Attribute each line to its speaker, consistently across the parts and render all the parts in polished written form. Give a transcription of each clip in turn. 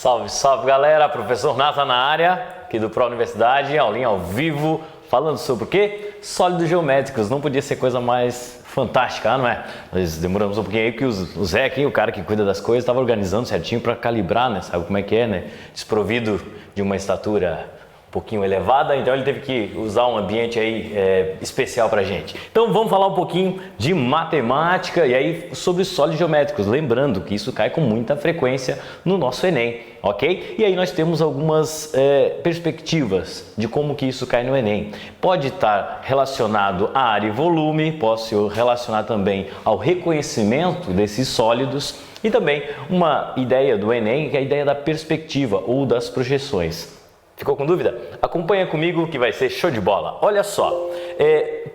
Speaker 1: Salve, salve galera, professor Nata na área, aqui do Pro Universidade, aulinha ao vivo, falando sobre o quê? Sólidos geométricos, não podia ser coisa mais fantástica, não é? Nós demoramos um pouquinho aí, porque o Zé aqui, o cara que cuida das coisas, estava organizando certinho para calibrar, né? Sabe como é que é, né? Desprovido de uma estatura um pouquinho elevada, então ele teve que usar um ambiente aí especial pra gente. Então vamos falar um pouquinho de matemática e aí sobre sólidos geométricos, lembrando que isso cai com muita frequência no nosso Enem, ok? E aí nós temos algumas perspectivas de como que isso cai no Enem. Pode estar relacionado à área e volume, pode se relacionar também ao reconhecimento desses sólidos e também uma ideia do Enem, que é a ideia da perspectiva ou das projeções. Ficou com dúvida? Acompanha comigo que vai ser show de bola. Olha só,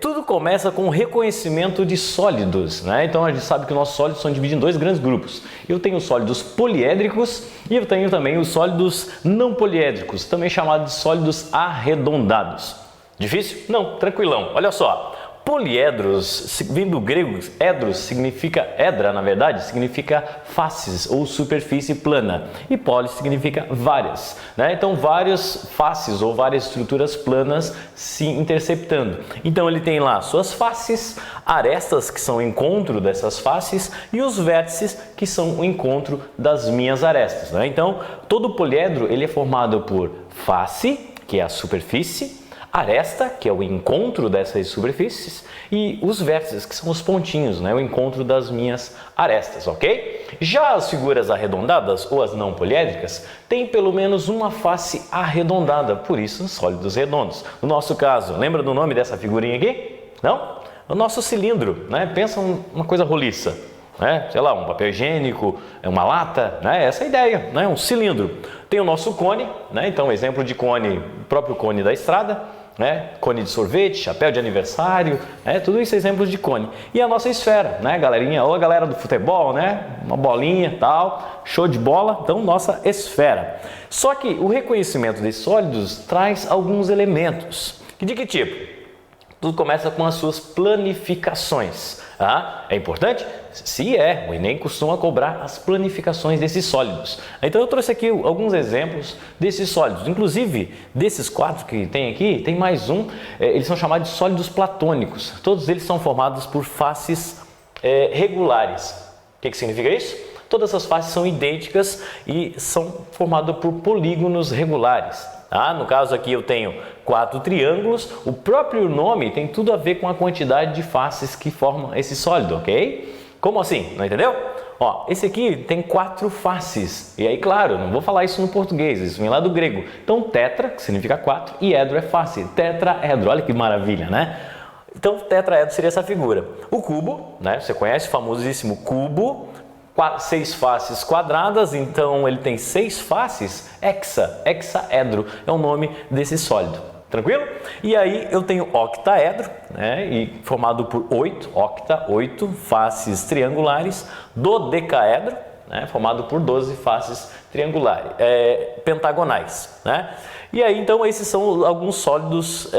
Speaker 1: tudo começa com o reconhecimento de sólidos, né? Então a gente sabe que nossos sólidos são divididos em dois grandes grupos. Eu tenho os sólidos poliédricos e eu tenho também os sólidos não poliédricos, também chamados de sólidos arredondados. Difícil? Não, tranquilão. Olha só. Poliedros, vem do grego, edros significa, edra na verdade, significa faces ou superfície plana e polis significa várias, né? Então várias faces ou várias estruturas planas se interceptando. Então ele tem lá suas faces, arestas que são o encontro dessas faces e os vértices que são o encontro das minhas arestas, né? Então todo poliedro ele é formado por face, que é a superfície, aresta, que é o encontro dessas superfícies, e os vértices, que são os pontinhos, né? O encontro das minhas arestas, ok? Já as figuras arredondadas, ou as não poliédricas, têm pelo menos uma face arredondada, por isso sólidos redondos. No nosso caso, lembra do nome dessa figurinha aqui? Não? O nosso cilindro, né? Pensa uma coisa roliça, né? Sei lá, um papel higiênico, uma lata, né? Essa é a ideia, né? Um cilindro. Tem o nosso cone, né? Então exemplo de cone, o próprio cone da estrada, né? Cone de sorvete, chapéu de aniversário, né? Tudo isso é exemplos de cone. E a nossa esfera, né, galerinha? Ou a galera do futebol, né? Uma bolinha, tal, show de bola. Então, nossa esfera. Só que o reconhecimento desses sólidos traz alguns elementos. De que tipo? Tudo começa com as suas planificações. Ah, é importante? Se é, o Enem costuma cobrar as planificações desses sólidos. Então eu trouxe aqui alguns exemplos desses sólidos. Inclusive, desses quatro que tem aqui, tem mais um. Eles são chamados de sólidos platônicos. Todos eles são formados por faces regulares. O que significa isso? Todas as faces são idênticas e são formadas por polígonos regulares. Ah, no caso aqui eu tenho 4 triângulos, o próprio nome tem tudo a ver com a quantidade de faces que formam esse sólido, ok? Como assim? Não entendeu? Ó, esse aqui tem 4 faces, e aí claro, não vou falar isso no português, isso vem lá do grego. Então tetra, que significa 4, e edro é face, tetraedro, olha que maravilha, né? Então tetraedro seria essa figura. O cubo, né? Você conhece o famosíssimo cubo, 6 faces quadradas, então ele tem 6 faces, hexaedro é o nome desse sólido, tranquilo? E aí eu tenho octaedro, né, e formado por 8 faces triangulares, dodecaedro, né, formado por 12 faces triangulares, pentagonais, né? E aí então esses são alguns sólidos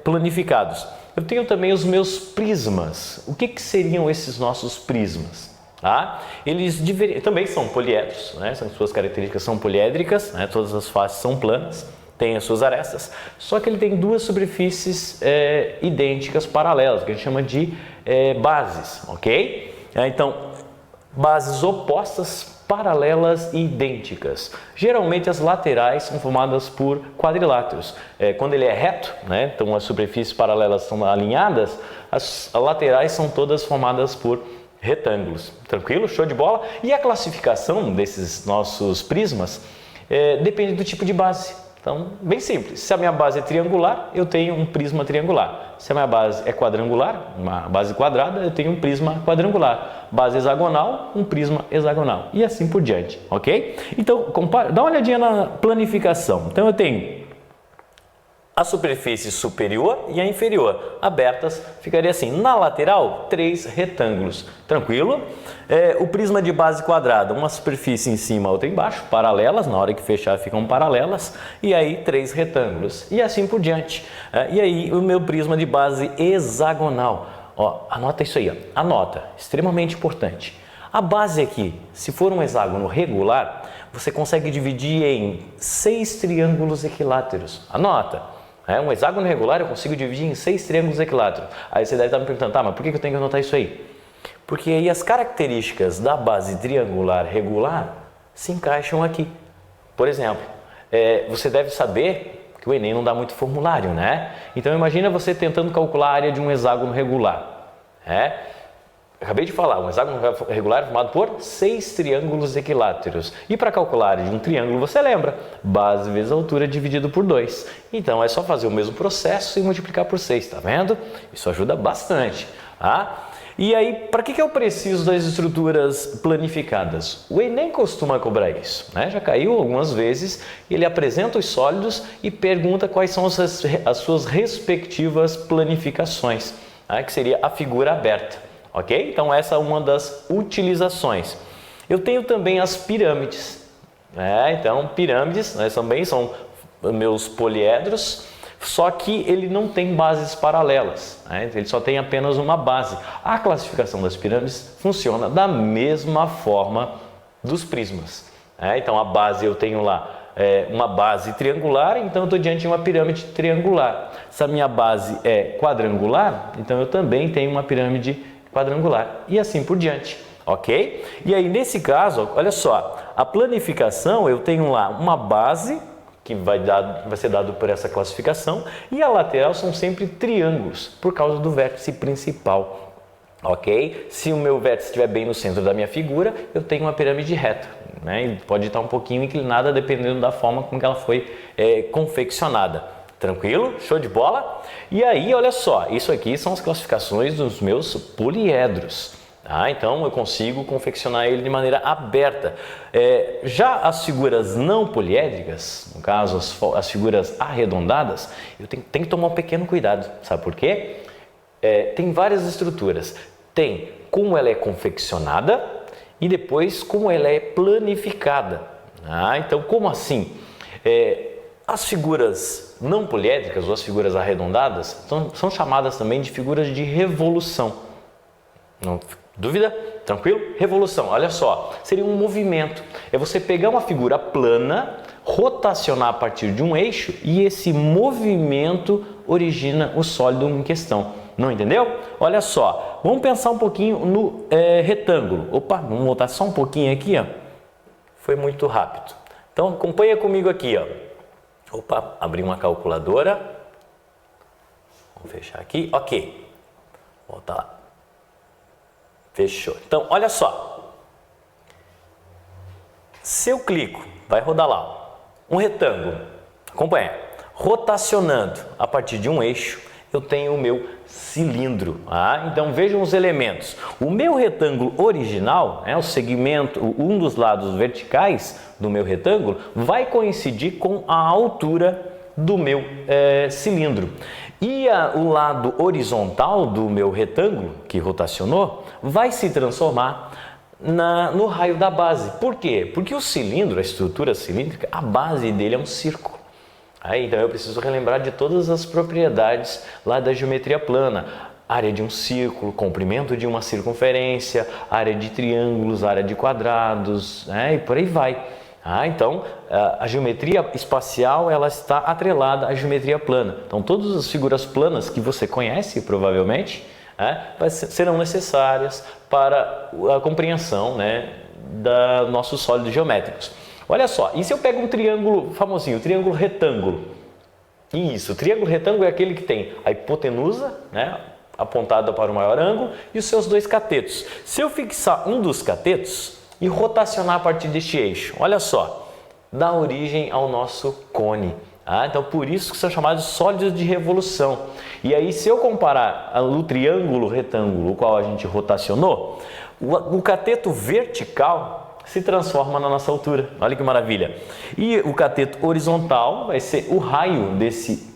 Speaker 1: planificados. Eu tenho também os meus prismas. O que seriam esses nossos prismas? Tá? Eles também são poliedros, né? Suas características são poliédricas, né? Todas as faces são planas, têm as suas arestas, só que ele tem duas superfícies idênticas, paralelas, que a gente chama de bases, ok? Então, bases opostas, paralelas e idênticas. Geralmente as laterais são formadas por quadriláteros. Quando ele é reto, né? Então as superfícies paralelas são alinhadas, as laterais são todas formadas por retângulos. Tranquilo? Show de bola? E a classificação desses nossos prismas depende do tipo de base. Então, bem simples. Se a minha base é triangular, eu tenho um prisma triangular. Se a minha base é quadrangular, uma base quadrada, eu tenho um prisma quadrangular. Base hexagonal, um prisma hexagonal. E assim por diante, ok? Então, dá uma olhadinha na planificação. Então, eu tenho a superfície superior e a inferior abertas, ficaria assim, na lateral 3 retângulos, tranquilo? O prisma de base quadrada, uma superfície em cima, outra embaixo, paralelas, na hora que fechar ficam paralelas, e aí 3 retângulos, e assim por diante. E aí o meu prisma de base hexagonal, ó, anota isso aí, ó. Anota, extremamente importante. A base aqui, se for um hexágono regular, você consegue dividir em 6 triângulos equiláteros. Anota! Um hexágono regular eu consigo dividir em 6 triângulos equiláteros. Aí você deve estar me perguntando, tá, mas por que eu tenho que anotar isso aí? Porque aí as características da base triangular regular se encaixam aqui. Por exemplo, você deve saber que o Enem não dá muito formulário, né? Então imagina você tentando calcular a área de um hexágono regular. Acabei de falar, um hexágono regular é formado por 6 triângulos equiláteros. E para calcular a área de um triângulo, você lembra? Base vezes altura dividido por 2. Então é só fazer o mesmo processo e multiplicar por 6, tá vendo? Isso ajuda bastante. E aí, para que eu preciso das estruturas planificadas? O Enem costuma cobrar isso, né? Já caiu algumas vezes, ele apresenta os sólidos e pergunta quais são as suas respectivas planificações, que seria a figura aberta. Ok? Então essa é uma das utilizações. Eu tenho também as pirâmides. Então pirâmides também são meus poliedros, só que ele não tem bases paralelas. Ele só tem apenas uma base. A classificação das pirâmides funciona da mesma forma dos prismas. Então a base eu tenho lá uma base triangular, então eu estou diante de uma pirâmide triangular. Se a minha base é quadrangular, então eu também tenho uma pirâmide quadrangular e assim por diante, ok? E aí nesse caso, olha só, a planificação eu tenho lá uma base que vai ser dado por essa classificação e a lateral são sempre triângulos por causa do vértice principal, ok? Se o meu vértice estiver bem no centro da minha figura, eu tenho uma pirâmide reta, né? E pode estar um pouquinho inclinada dependendo da forma como ela foi confeccionada. Tranquilo? Show de bola? E aí, olha só, isso aqui são as classificações dos meus poliedros. Então, eu consigo confeccionar ele de maneira aberta. Já as figuras não poliédricas, no caso, as figuras arredondadas, eu tenho que tomar um pequeno cuidado. Sabe por quê? Tem várias estruturas. Tem como ela é confeccionada e depois como ela é planificada. Então, como assim? As figuras não poliédricas ou as figuras arredondadas são chamadas também de figuras de revolução. Não, dúvida? Tranquilo? Revolução, olha só, seria um movimento. É você pegar uma figura plana, rotacionar a partir de um eixo e esse movimento origina o sólido em questão. Não entendeu? Olha só, vamos pensar um pouquinho no retângulo. Opa, vamos voltar só um pouquinho aqui, ó. Foi muito rápido. Então acompanha comigo aqui, ó. Opa, abri uma calculadora. Vamos fechar aqui. Ok. Volta lá. Fechou. Então, olha só. Se eu clico, vai rodar lá. Um retângulo. Acompanha. Rotacionando a partir de um eixo, eu tenho o meu cilindro. Então, vejam os elementos. O meu retângulo original, o segmento, um dos lados verticais do meu retângulo, vai coincidir com a altura do meu cilindro. E o lado horizontal do meu retângulo, que rotacionou, vai se transformar no raio da base. Por quê? Porque o cilindro, a estrutura cilíndrica, a base dele é um círculo. Então eu preciso relembrar de todas as propriedades lá da geometria plana. Área de um círculo, comprimento de uma circunferência, área de triângulos, área de quadrados, e por aí vai. Então, a geometria espacial ela está atrelada à geometria plana. Então, todas as figuras planas que você conhece, provavelmente, serão necessárias para a compreensão dos nossos sólidos geométricos. Olha só, e se eu pego um triângulo famosinho, triângulo retângulo? Isso, o triângulo retângulo é aquele que tem a hipotenusa, apontada para o maior ângulo, e os seus dois catetos. Se eu fixar um dos catetos e rotacionar a partir deste eixo, olha só, dá origem ao nosso cone. Então, por isso que são chamados sólidos de revolução. E aí, se eu comparar o triângulo retângulo, o qual a gente rotacionou, o cateto vertical se transforma na nossa altura. Olha que maravilha. E o cateto horizontal vai ser o raio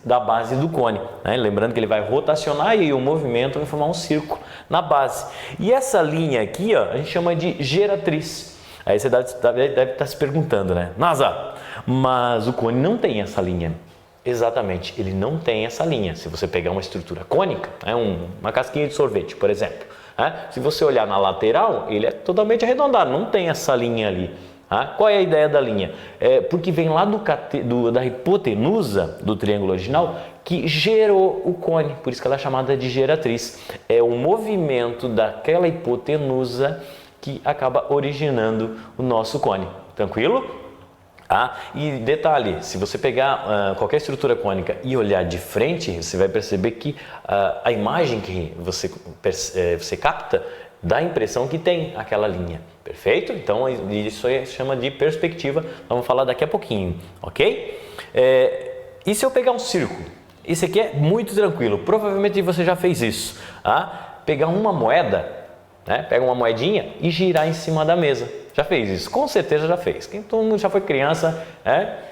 Speaker 1: da base do cone. Lembrando que ele vai rotacionar e o movimento vai formar um círculo na base. E essa linha aqui, ó, a gente chama de geratriz. Aí você deve estar se perguntando, NASA, mas o cone não tem essa linha. Exatamente, ele não tem essa linha. Se você pegar uma estrutura cônica, uma casquinha de sorvete, por exemplo, Né? Se você olhar na lateral, ele é totalmente arredondado, não tem essa linha ali. Qual é a ideia da linha? Porque vem lá da hipotenusa do triângulo original que gerou o cone, por isso que ela é chamada de geratriz. É o movimento daquela hipotenusa que acaba originando o nosso cone. Tranquilo? E detalhe, se você pegar qualquer estrutura cônica e olhar de frente, você vai perceber que a imagem que você capta dá a impressão que tem aquela linha. Perfeito? Então isso aí chama de perspectiva, vamos falar daqui a pouquinho, ok? E se eu pegar um círculo? Isso aqui é muito tranquilo, provavelmente você já fez isso. Pegar uma moeda, né? Pega uma moedinha e girar em cima da mesa. Já fez isso? Com certeza já fez. Todo mundo já foi criança,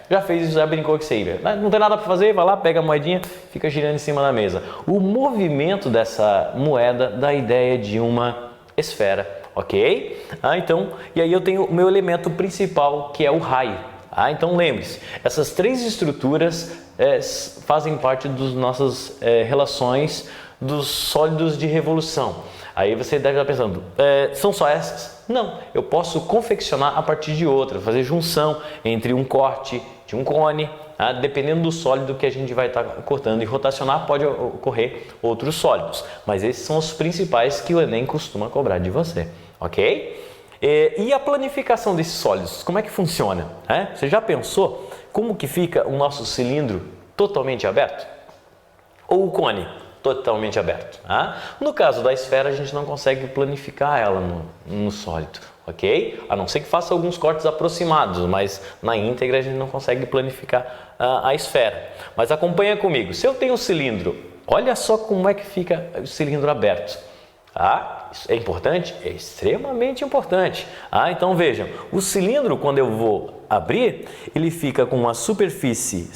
Speaker 1: já fez isso, já brincou com isso aí. Não tem nada para fazer, vai lá, pega a moedinha, fica girando em cima da mesa. O movimento dessa moeda dá a ideia de uma esfera, ok? Então, e aí eu tenho o meu elemento principal, que é o raio. Então lembre-se, essas três estruturas fazem parte das nossas relações dos sólidos de revolução. Aí você deve estar pensando, são só essas? Não, eu posso confeccionar a partir de outras, fazer junção entre um corte de um cone, dependendo do sólido que a gente vai estar cortando, e rotacionar pode ocorrer outros sólidos, mas esses são os principais que o Enem costuma cobrar de você, ok? E a planificação desses sólidos, como é que funciona? Você já pensou como que fica o nosso cilindro totalmente aberto? Ou o cone totalmente aberto? No caso da esfera, a gente não consegue planificar ela no sólido, ok? A não ser que faça alguns cortes aproximados, mas na íntegra a gente não consegue planificar a esfera. Mas acompanha comigo, se eu tenho um cilindro, olha só como é que fica o cilindro aberto. Isso é importante? É extremamente importante. Então vejam, o cilindro, quando eu vou abrir, ele fica com uma superfície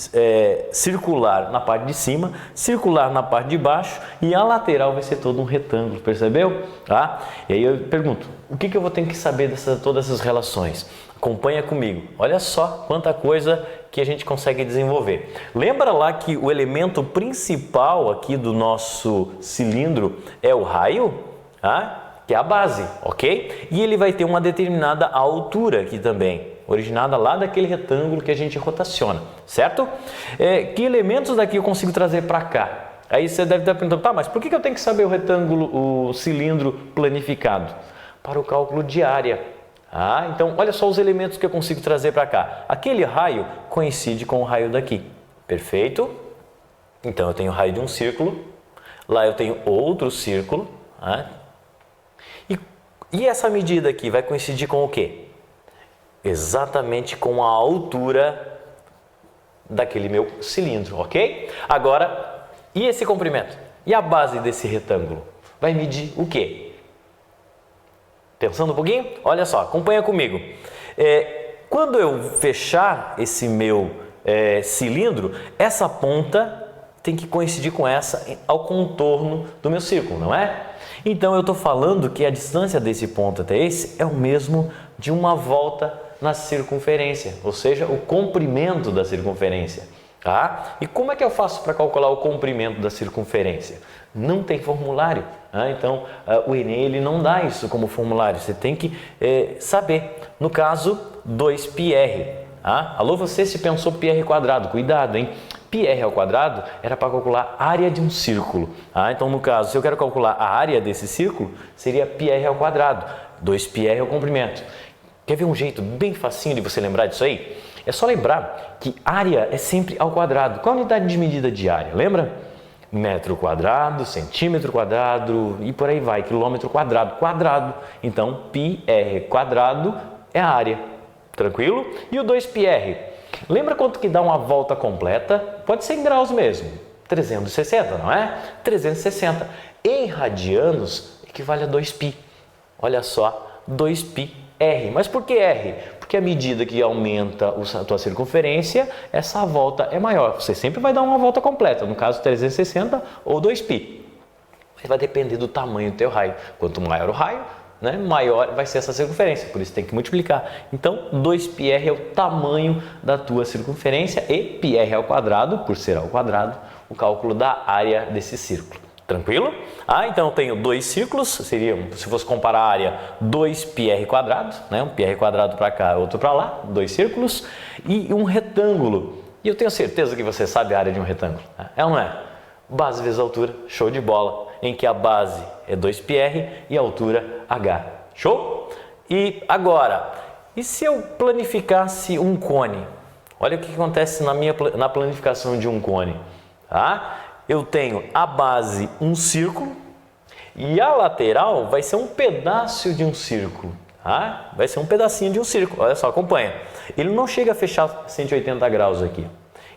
Speaker 1: circular na parte de cima, circular na parte de baixo, e a lateral vai ser todo um retângulo, percebeu? E aí eu pergunto, o que eu vou ter que saber de todas essas relações? Acompanha comigo, olha só quanta coisa que a gente consegue desenvolver. Lembra lá que o elemento principal aqui do nosso cilindro é o raio? Que é a base, ok? E ele vai ter uma determinada altura aqui também, originada lá daquele retângulo que a gente rotaciona, certo? Que elementos daqui eu consigo trazer para cá? Aí você deve estar perguntando, mas por que eu tenho que saber o retângulo, o cilindro planificado? Para o cálculo de área. Então olha só os elementos que eu consigo trazer para cá. Aquele raio coincide com o raio daqui, perfeito? Então eu tenho o raio de um círculo, lá eu tenho outro círculo, E essa medida aqui vai coincidir com o quê? Exatamente com a altura daquele meu cilindro, ok? Agora, e esse comprimento? E a base desse retângulo? Vai medir o quê? Pensando um pouquinho? Olha só, acompanha comigo. Quando eu fechar esse meu cilindro, essa ponta tem que coincidir com essa ao contorno do meu círculo, não é? Então eu estou falando que a distância desse ponto até esse é o mesmo de uma volta na circunferência, ou seja, o comprimento da circunferência. E como é que eu faço para calcular o comprimento da circunferência? Não tem formulário. Então o Enem ele não dá isso como formulário, você tem que saber. No caso, 2πr. Alô, você se pensou πr quadrado, cuidado, hein? πr ao quadrado era para calcular a área de um círculo. Então, no caso, se eu quero calcular a área desse círculo, seria πr ao quadrado. 2πr é o comprimento. Quer ver um jeito bem facinho de você lembrar disso aí? É só lembrar que área é sempre ao quadrado. Qual a unidade de medida de área? Lembra? Metro quadrado, centímetro quadrado e por aí vai. Quilômetro quadrado, quadrado. Então, πr quadrado é a área. Tranquilo? E o 2πr? Lembra quanto que dá uma volta completa? Pode ser em graus mesmo. 360, não é? 360. Em radianos, equivale a 2π. Olha só, 2πr. Mas por que r? Porque à medida que aumenta a tua circunferência, essa volta é maior. Você sempre vai dar uma volta completa, no caso 360 ou 2π. Mas vai depender do tamanho do teu raio. Quanto maior o raio, maior vai ser essa circunferência, por isso tem que multiplicar. Então, 2πr é o tamanho da tua circunferência e πr ao quadrado, por ser ao quadrado, o cálculo da área desse círculo. Tranquilo? Então eu tenho dois círculos, seriam, se fosse comparar a área, 2πr², né? Um πr² para cá, outro para lá, dois círculos, e um retângulo. E eu tenho certeza que você sabe a área de um retângulo. É ou não é? Base vezes altura, show de bola, em que a base é 2πr e a altura h. Show? E agora, e se eu planificasse um cone? Olha o que acontece na planificação de um cone. Tá? Eu tenho a base um círculo e a lateral vai ser um pedaço de um círculo. Tá? Vai ser um pedacinho de um círculo. Olha só, acompanha. Ele não chega a fechar 180 graus aqui.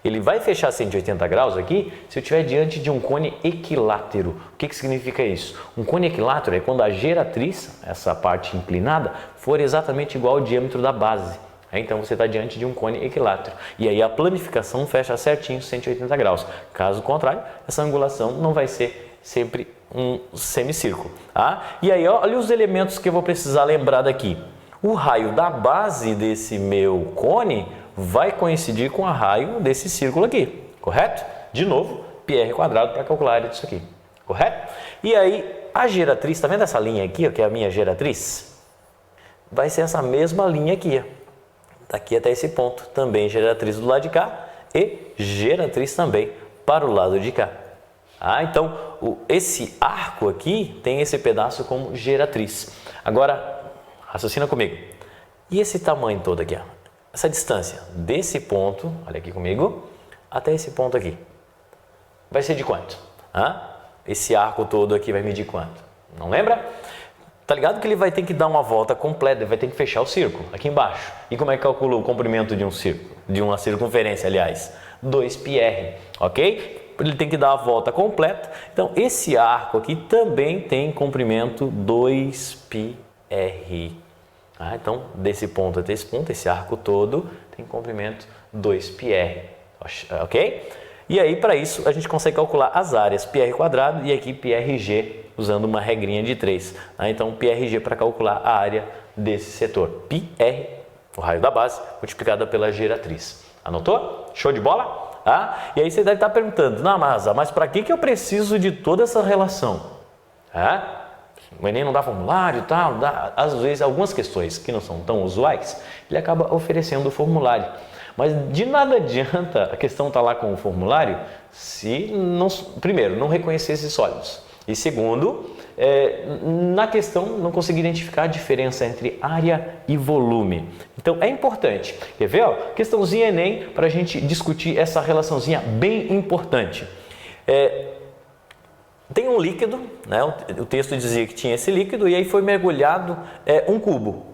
Speaker 1: Ele vai fechar 180 graus aqui se eu estiver diante de um cone equilátero. O que significa isso? Um cone equilátero é quando a geratriz, essa parte inclinada, for exatamente igual ao diâmetro da base. Então você está diante de um cone equilátero. E aí a planificação fecha certinho 180 graus. Caso contrário, essa angulação não vai ser sempre um semicírculo. Tá? E aí olha os elementos que eu vou precisar lembrar daqui. O raio da base desse meu cone vai coincidir com o raio desse círculo aqui, correto? De novo, πr² para calcular a área disso aqui, correto? E aí, a geratriz, tá vendo essa linha aqui, ó, que é a minha geratriz? Vai ser essa mesma linha aqui, ó, daqui até esse ponto, também geratriz do lado de cá e geratriz também para o lado de cá. Então, esse arco aqui tem esse pedaço como geratriz. Agora, raciocina comigo. E esse tamanho todo aqui, ó? Essa distância desse ponto, olha aqui comigo, até esse ponto aqui, vai ser de quanto? Esse arco todo aqui vai medir quanto? Não lembra? Tá ligado que ele vai ter que dar uma volta completa, ele vai ter que fechar o círculo aqui embaixo. E como é que calcula o comprimento de um círculo? De uma circunferência, aliás? 2πr, ok? Ele tem que dar a volta completa. Então, esse arco aqui também tem comprimento 2πr. Então, desse ponto até esse ponto, esse arco todo tem comprimento 2πr, ok? E aí, para isso, a gente consegue calcular as áreas πr² e aqui πrg, usando uma regrinha de 3. Então, πrg para calcular a área desse setor. πr, o raio da base, multiplicada pela geratriz. Anotou? Show de bola? E aí você deve estar perguntando, mas para que eu preciso de toda essa relação? O Enem não dá formulário e tal, às vezes algumas questões que não são tão usuais, ele acaba oferecendo o formulário. Mas de nada adianta a questão estar lá com o formulário se, primeiro, não reconhecer esses sólidos. E segundo, na questão não conseguir identificar a diferença entre área e volume. Então é importante. Quer ver? Questãozinha Enem para a gente discutir essa relaçãozinha bem importante. Tem um líquido, né? O texto dizia que tinha esse líquido e aí foi mergulhado um cubo.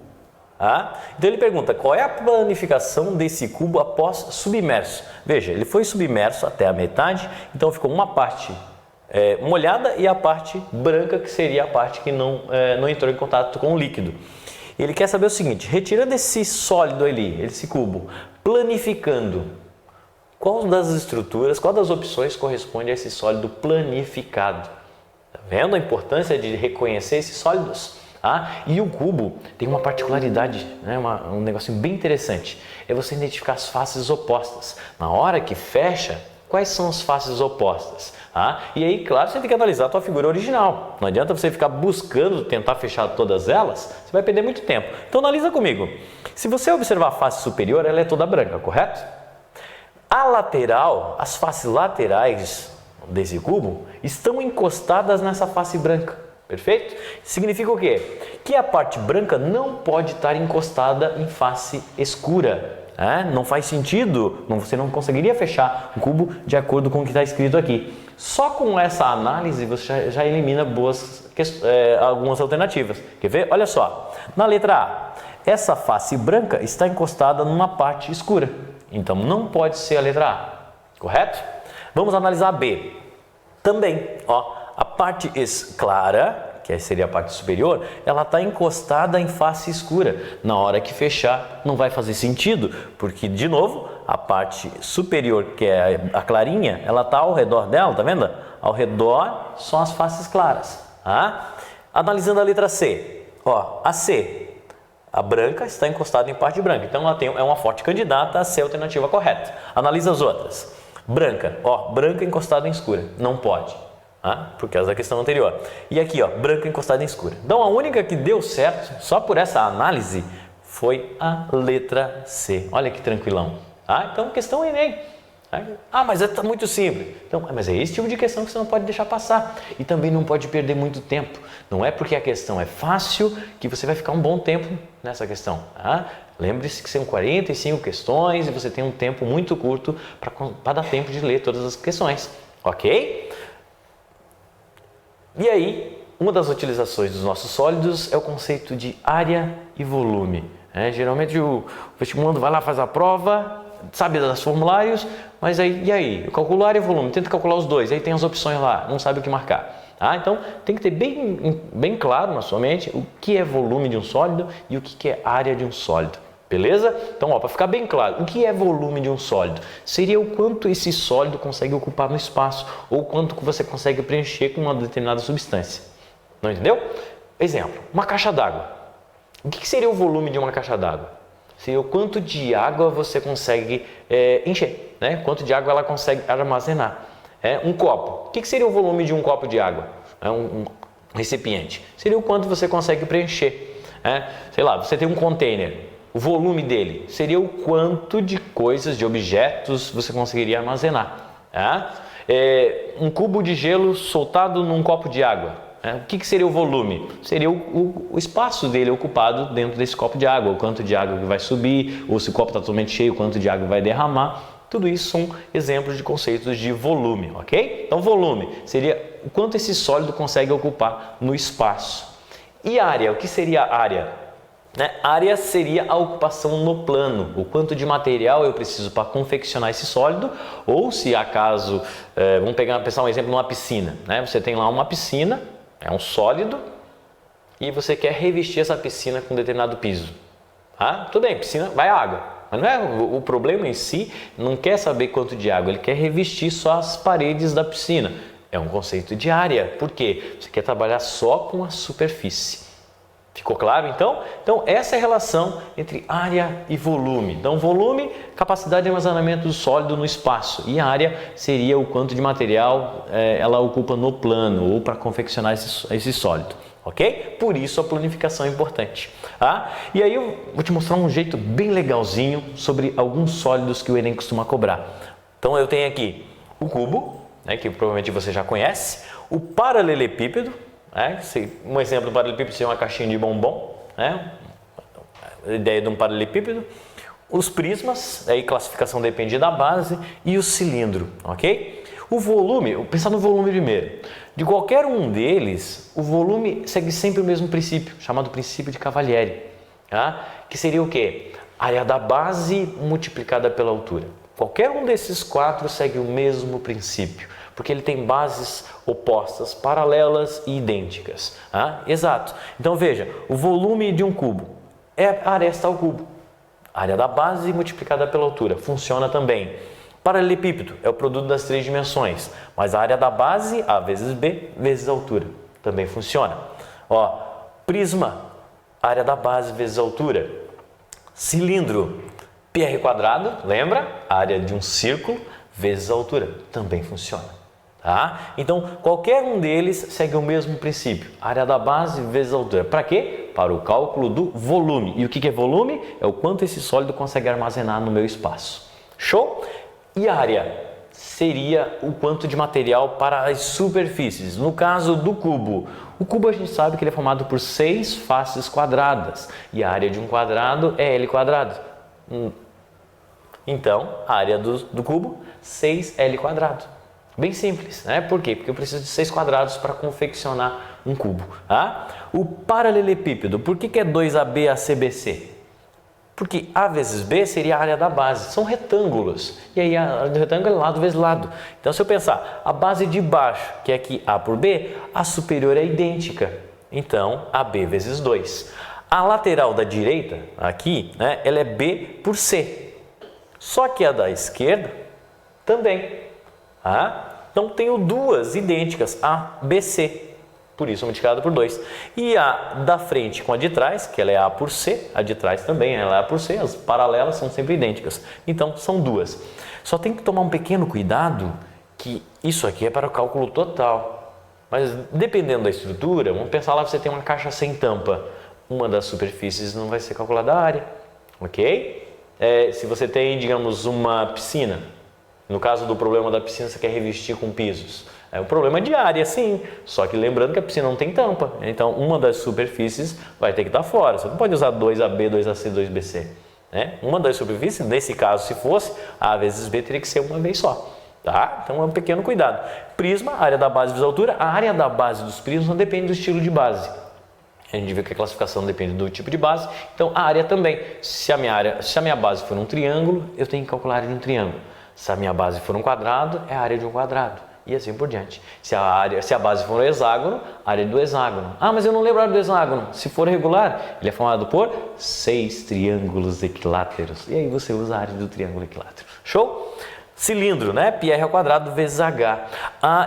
Speaker 1: Então ele pergunta, qual é a planificação desse cubo após submerso? Veja, ele foi submerso até a metade, então ficou uma parte molhada e a parte branca, que seria a parte que não entrou em contato com o líquido. Ele quer saber o seguinte, retirando esse sólido ali, esse cubo, planificando, qual das estruturas, qual das opções corresponde a esse sólido planificado? Tá vendo a importância de reconhecer esses sólidos? E o cubo tem uma particularidade, né? Um negocinho bem interessante, é você identificar as faces opostas. Na hora que fecha, quais são as faces opostas? E aí, claro, você tem que analisar a tua figura original. Não adianta você ficar buscando tentar fechar todas elas, você vai perder muito tempo. Então analisa comigo. Se você observar a face superior, ela é toda branca, correto? A lateral, as faces laterais desse cubo estão encostadas nessa face branca, perfeito? Significa o quê? Que a parte branca não pode estar encostada em face escura. Não faz sentido, você não conseguiria fechar o cubo de acordo com o que está escrito aqui. Só com essa análise você já elimina algumas alternativas. Quer ver? Olha só, na letra A, essa face branca está encostada numa parte escura. Então, não pode ser a letra A, correto? Vamos analisar a B. Também, a parte clara, que seria a parte superior, ela está encostada em face escura. Na hora que fechar, não vai fazer sentido, porque, de novo, a parte superior, que é a clarinha, ela está ao redor dela, tá vendo? Ao redor são as faces claras. Analisando a letra C, a C. A branca está encostada em parte branca, então ela é uma forte candidata a ser a alternativa correta. Analisa as outras. Branca, branca encostada em escura, não pode. por causa da questão anterior. E aqui, ó, branco encostado em escura. Então a única que deu certo, só por essa análise, foi a letra C. Olha que tranquilão. Então questão Enem. Mas tá muito simples. Então, mas é esse tipo de questão que você não pode deixar passar. E também não pode perder muito tempo. Não é porque a questão é fácil que você vai ficar um bom tempo nessa questão. Lembre-se que são 45 questões e você tem um tempo muito curto para dar tempo de ler todas as questões. Ok? E aí, uma das utilizações dos nossos sólidos é o conceito de área e volume. Geralmente o vestibulando vai lá, faz a prova, sabe dos formulários, mas aí, e aí? Eu calculo área e volume, tenta calcular os dois, aí tem as opções lá, não sabe o que marcar. Então, tem que ter bem claro na sua mente o que é volume de um sólido e o que é área de um sólido. Beleza? Então, para ficar bem claro, o que é volume de um sólido? Seria o quanto esse sólido consegue ocupar no espaço ou quanto você consegue preencher com uma determinada substância. Não entendeu? Exemplo, uma caixa d'água. O que seria o volume de uma caixa d'água? Seria o quanto de água você consegue encher, né? Quanto de água ela consegue armazenar. Um copo. O que seria o volume de um copo de água? Um recipiente. Seria o quanto você consegue preencher. Sei lá, você tem um container. O volume dele seria o quanto de coisas, de objetos você conseguiria armazenar. Um cubo de gelo soltado num copo de água. O que seria o volume? Seria o espaço dele ocupado dentro desse copo de água, o quanto de água que vai subir, ou se o copo está totalmente cheio, o quanto de água vai derramar. Tudo isso são exemplos de conceitos de volume, ok? Então, volume seria o quanto esse sólido consegue ocupar no espaço. E área, o que seria área? Área seria a ocupação no plano, o quanto de material eu preciso para confeccionar esse sólido, ou se acaso, vamos pensar um exemplo numa piscina, Você tem lá uma piscina, é um sólido, e você quer revestir essa piscina com um determinado piso. Tudo bem, piscina vai água, mas não é o problema em si, não quer saber quanto de água, ele quer revestir só as paredes da piscina. É um conceito de área, por quê? Você quer trabalhar só com a superfície. Ficou claro, então? Então, essa é a relação entre área e volume. Então, volume, capacidade de armazenamento do sólido no espaço. E área seria o quanto de material ela ocupa no plano ou para confeccionar esse sólido. Ok? Por isso, a planificação é importante. E aí, eu vou te mostrar um jeito bem legalzinho sobre alguns sólidos que o Enem costuma cobrar. Então, eu tenho aqui o cubo, que provavelmente você já conhece, o paralelepípedo. Um exemplo do paralelepípedo seria uma caixinha de bombom, a ideia de um paralelepípedo. Os prismas, aí classificação depende da base, e o cilindro, ok? O volume, vou pensar no volume primeiro. De qualquer um deles, o volume segue sempre o mesmo princípio, chamado princípio de Cavalieri, que seria o quê? Área da base multiplicada pela altura. Qualquer um desses quatro segue o mesmo princípio, porque ele tem bases opostas, paralelas e idênticas. Exato. Então veja, o volume de um cubo é a aresta ao cubo. A área da base multiplicada pela altura funciona também. Paralelepípedo é o produto das três dimensões, mas a área da base, A vezes B, vezes a altura, também funciona. Prisma, área da base vezes a altura. Cilindro, πr quadrado, lembra? A área de um círculo vezes a altura, também funciona. Então, qualquer um deles segue o mesmo princípio, área da base vezes a altura. Para quê? Para o cálculo do volume. E o que é volume? É o quanto esse sólido consegue armazenar no meu espaço. Show? E área seria o quanto de material para as superfícies. No caso do cubo, o cubo a gente sabe que ele é formado por 6 faces quadradas. E a área de um quadrado é L quadrado. Então, a área do cubo, 6L quadrado. Bem simples, Por quê? Porque eu preciso de 6 quadrados para confeccionar um cubo. O paralelepípedo, por que é 2AB, AC, BC? Porque A vezes B seria a área da base, são retângulos. E aí a área do retângulo é lado vezes lado. Então se eu pensar, a base de baixo, que é aqui A por B, a superior é idêntica. Então, AB vezes 2. A lateral da direita, aqui, ela é B por C. Só que a da esquerda também. Então tenho duas idênticas, A, B, C, por isso multiplicado por 2. E a da frente com a de trás, que ela é A por C, a de trás também ela é A por C, as paralelas são sempre idênticas. Então são duas. Só tem que tomar um pequeno cuidado que isso aqui é para o cálculo total. Mas dependendo da estrutura, vamos pensar lá, você tem uma caixa sem tampa. Uma das superfícies não vai ser calculada a área, ok? Se você tem, digamos, uma piscina, no caso do problema da piscina, você quer revestir com pisos. É um problema de área, sim, só que lembrando que a piscina não tem tampa, então uma das superfícies vai ter que estar fora. Você não pode usar 2AB, 2AC, 2BC. Né? Uma das superfícies, nesse caso, se fosse, A vezes B teria que ser uma vez só. Tá? Então é um pequeno cuidado. Prisma, área da base vezes altura. A área da base dos prismas não depende do estilo de base. A gente viu que a classificação depende do tipo de base, então a área também. Se a minha base for um triângulo, eu tenho que calcular a área de um triângulo. Se a minha base for um quadrado, é a área de um quadrado. E assim por diante. Se a base for um hexágono, a área do hexágono. Ah, mas eu não lembro a área do hexágono. Se for regular, ele é formado por 6 triângulos equiláteros. E aí você usa a área do triângulo equilátero. Show? Cilindro, né? Πr ao quadrado vezes h.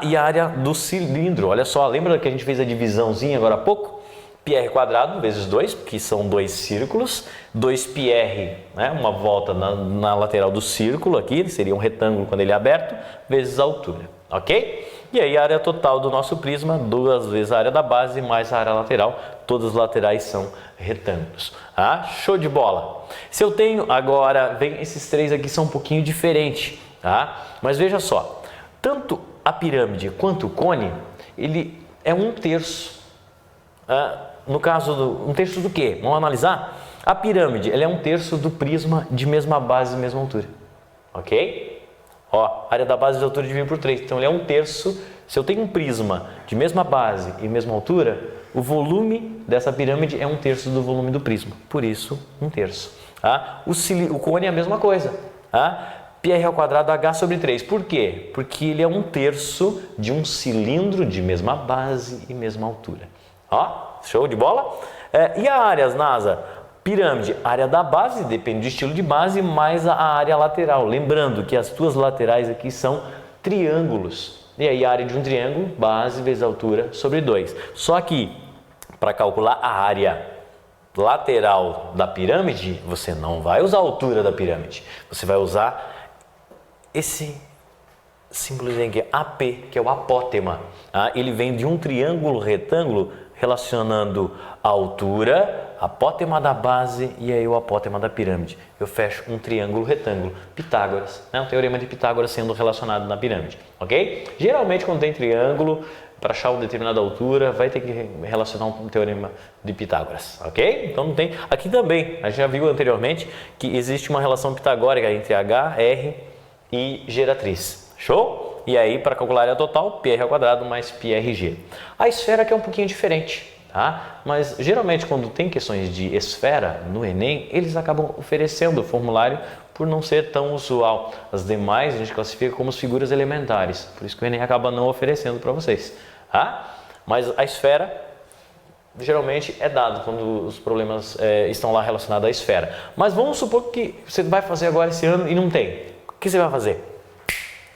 Speaker 1: E a área do cilindro, olha só, lembra que a gente fez a divisãozinha agora há pouco? Πr quadrado vezes 2, que são 2 círculos, 2πr, né? Uma volta na lateral do círculo aqui, seria um retângulo quando ele é aberto, vezes a altura, ok? E aí a área total do nosso prisma, 2 vezes a área da base mais a área lateral, todas as laterais são retângulos. Show de bola! Se eu tenho agora, esses três aqui são um pouquinho diferentes, tá? Mas veja só, tanto a pirâmide quanto o cone, ele é 1/3. No caso, 1/3 do quê? Vamos analisar? A pirâmide, ela é 1/3 do prisma de mesma base e mesma altura. Ok? Ó, área da base de altura dividido por 3. Então, ele é 1/3. Se eu tenho um prisma de mesma base e mesma altura, o volume dessa pirâmide é 1/3 do volume do prisma. Por isso, 1/3. O cone é a mesma coisa. Πr ao quadrado h sobre 3. Por quê? Porque ele é 1/3 de um cilindro de mesma base e mesma altura. Show de bola? E a área, NASA? Pirâmide, área da base, depende do estilo de base, mais a área lateral. Lembrando que as duas laterais aqui são triângulos. E aí a área de um triângulo, base vezes altura sobre 2. Só que, para calcular a área lateral da pirâmide, você não vai usar a altura da pirâmide. Você vai usar esse símbolozinho aqui, AP, que é o apótema. Ele vem de um triângulo retângulo relacionando a altura, apótema da base e aí o apótema da pirâmide. Eu fecho um triângulo retângulo. Pitágoras, né? O teorema de Pitágoras sendo relacionado na pirâmide, ok? Geralmente quando tem triângulo, para achar uma determinada altura, vai ter que relacionar um teorema de Pitágoras, ok? Então não tem. Aqui também, a gente já viu anteriormente que existe uma relação pitagórica entre H, R e geratriz. Show? E aí, para calcular a área total, Πr ao quadrado mais πrg. A esfera que é um pouquinho diferente, tá? Mas geralmente quando tem questões de esfera no Enem, eles acabam oferecendo o formulário por não ser tão usual. As demais a gente classifica como figuras elementares, por isso que o Enem acaba não oferecendo para vocês, tá? Mas a esfera geralmente é dado quando os problemas estão lá relacionados à esfera. Mas vamos supor que você vai fazer agora esse ano e não tem. O que você vai fazer?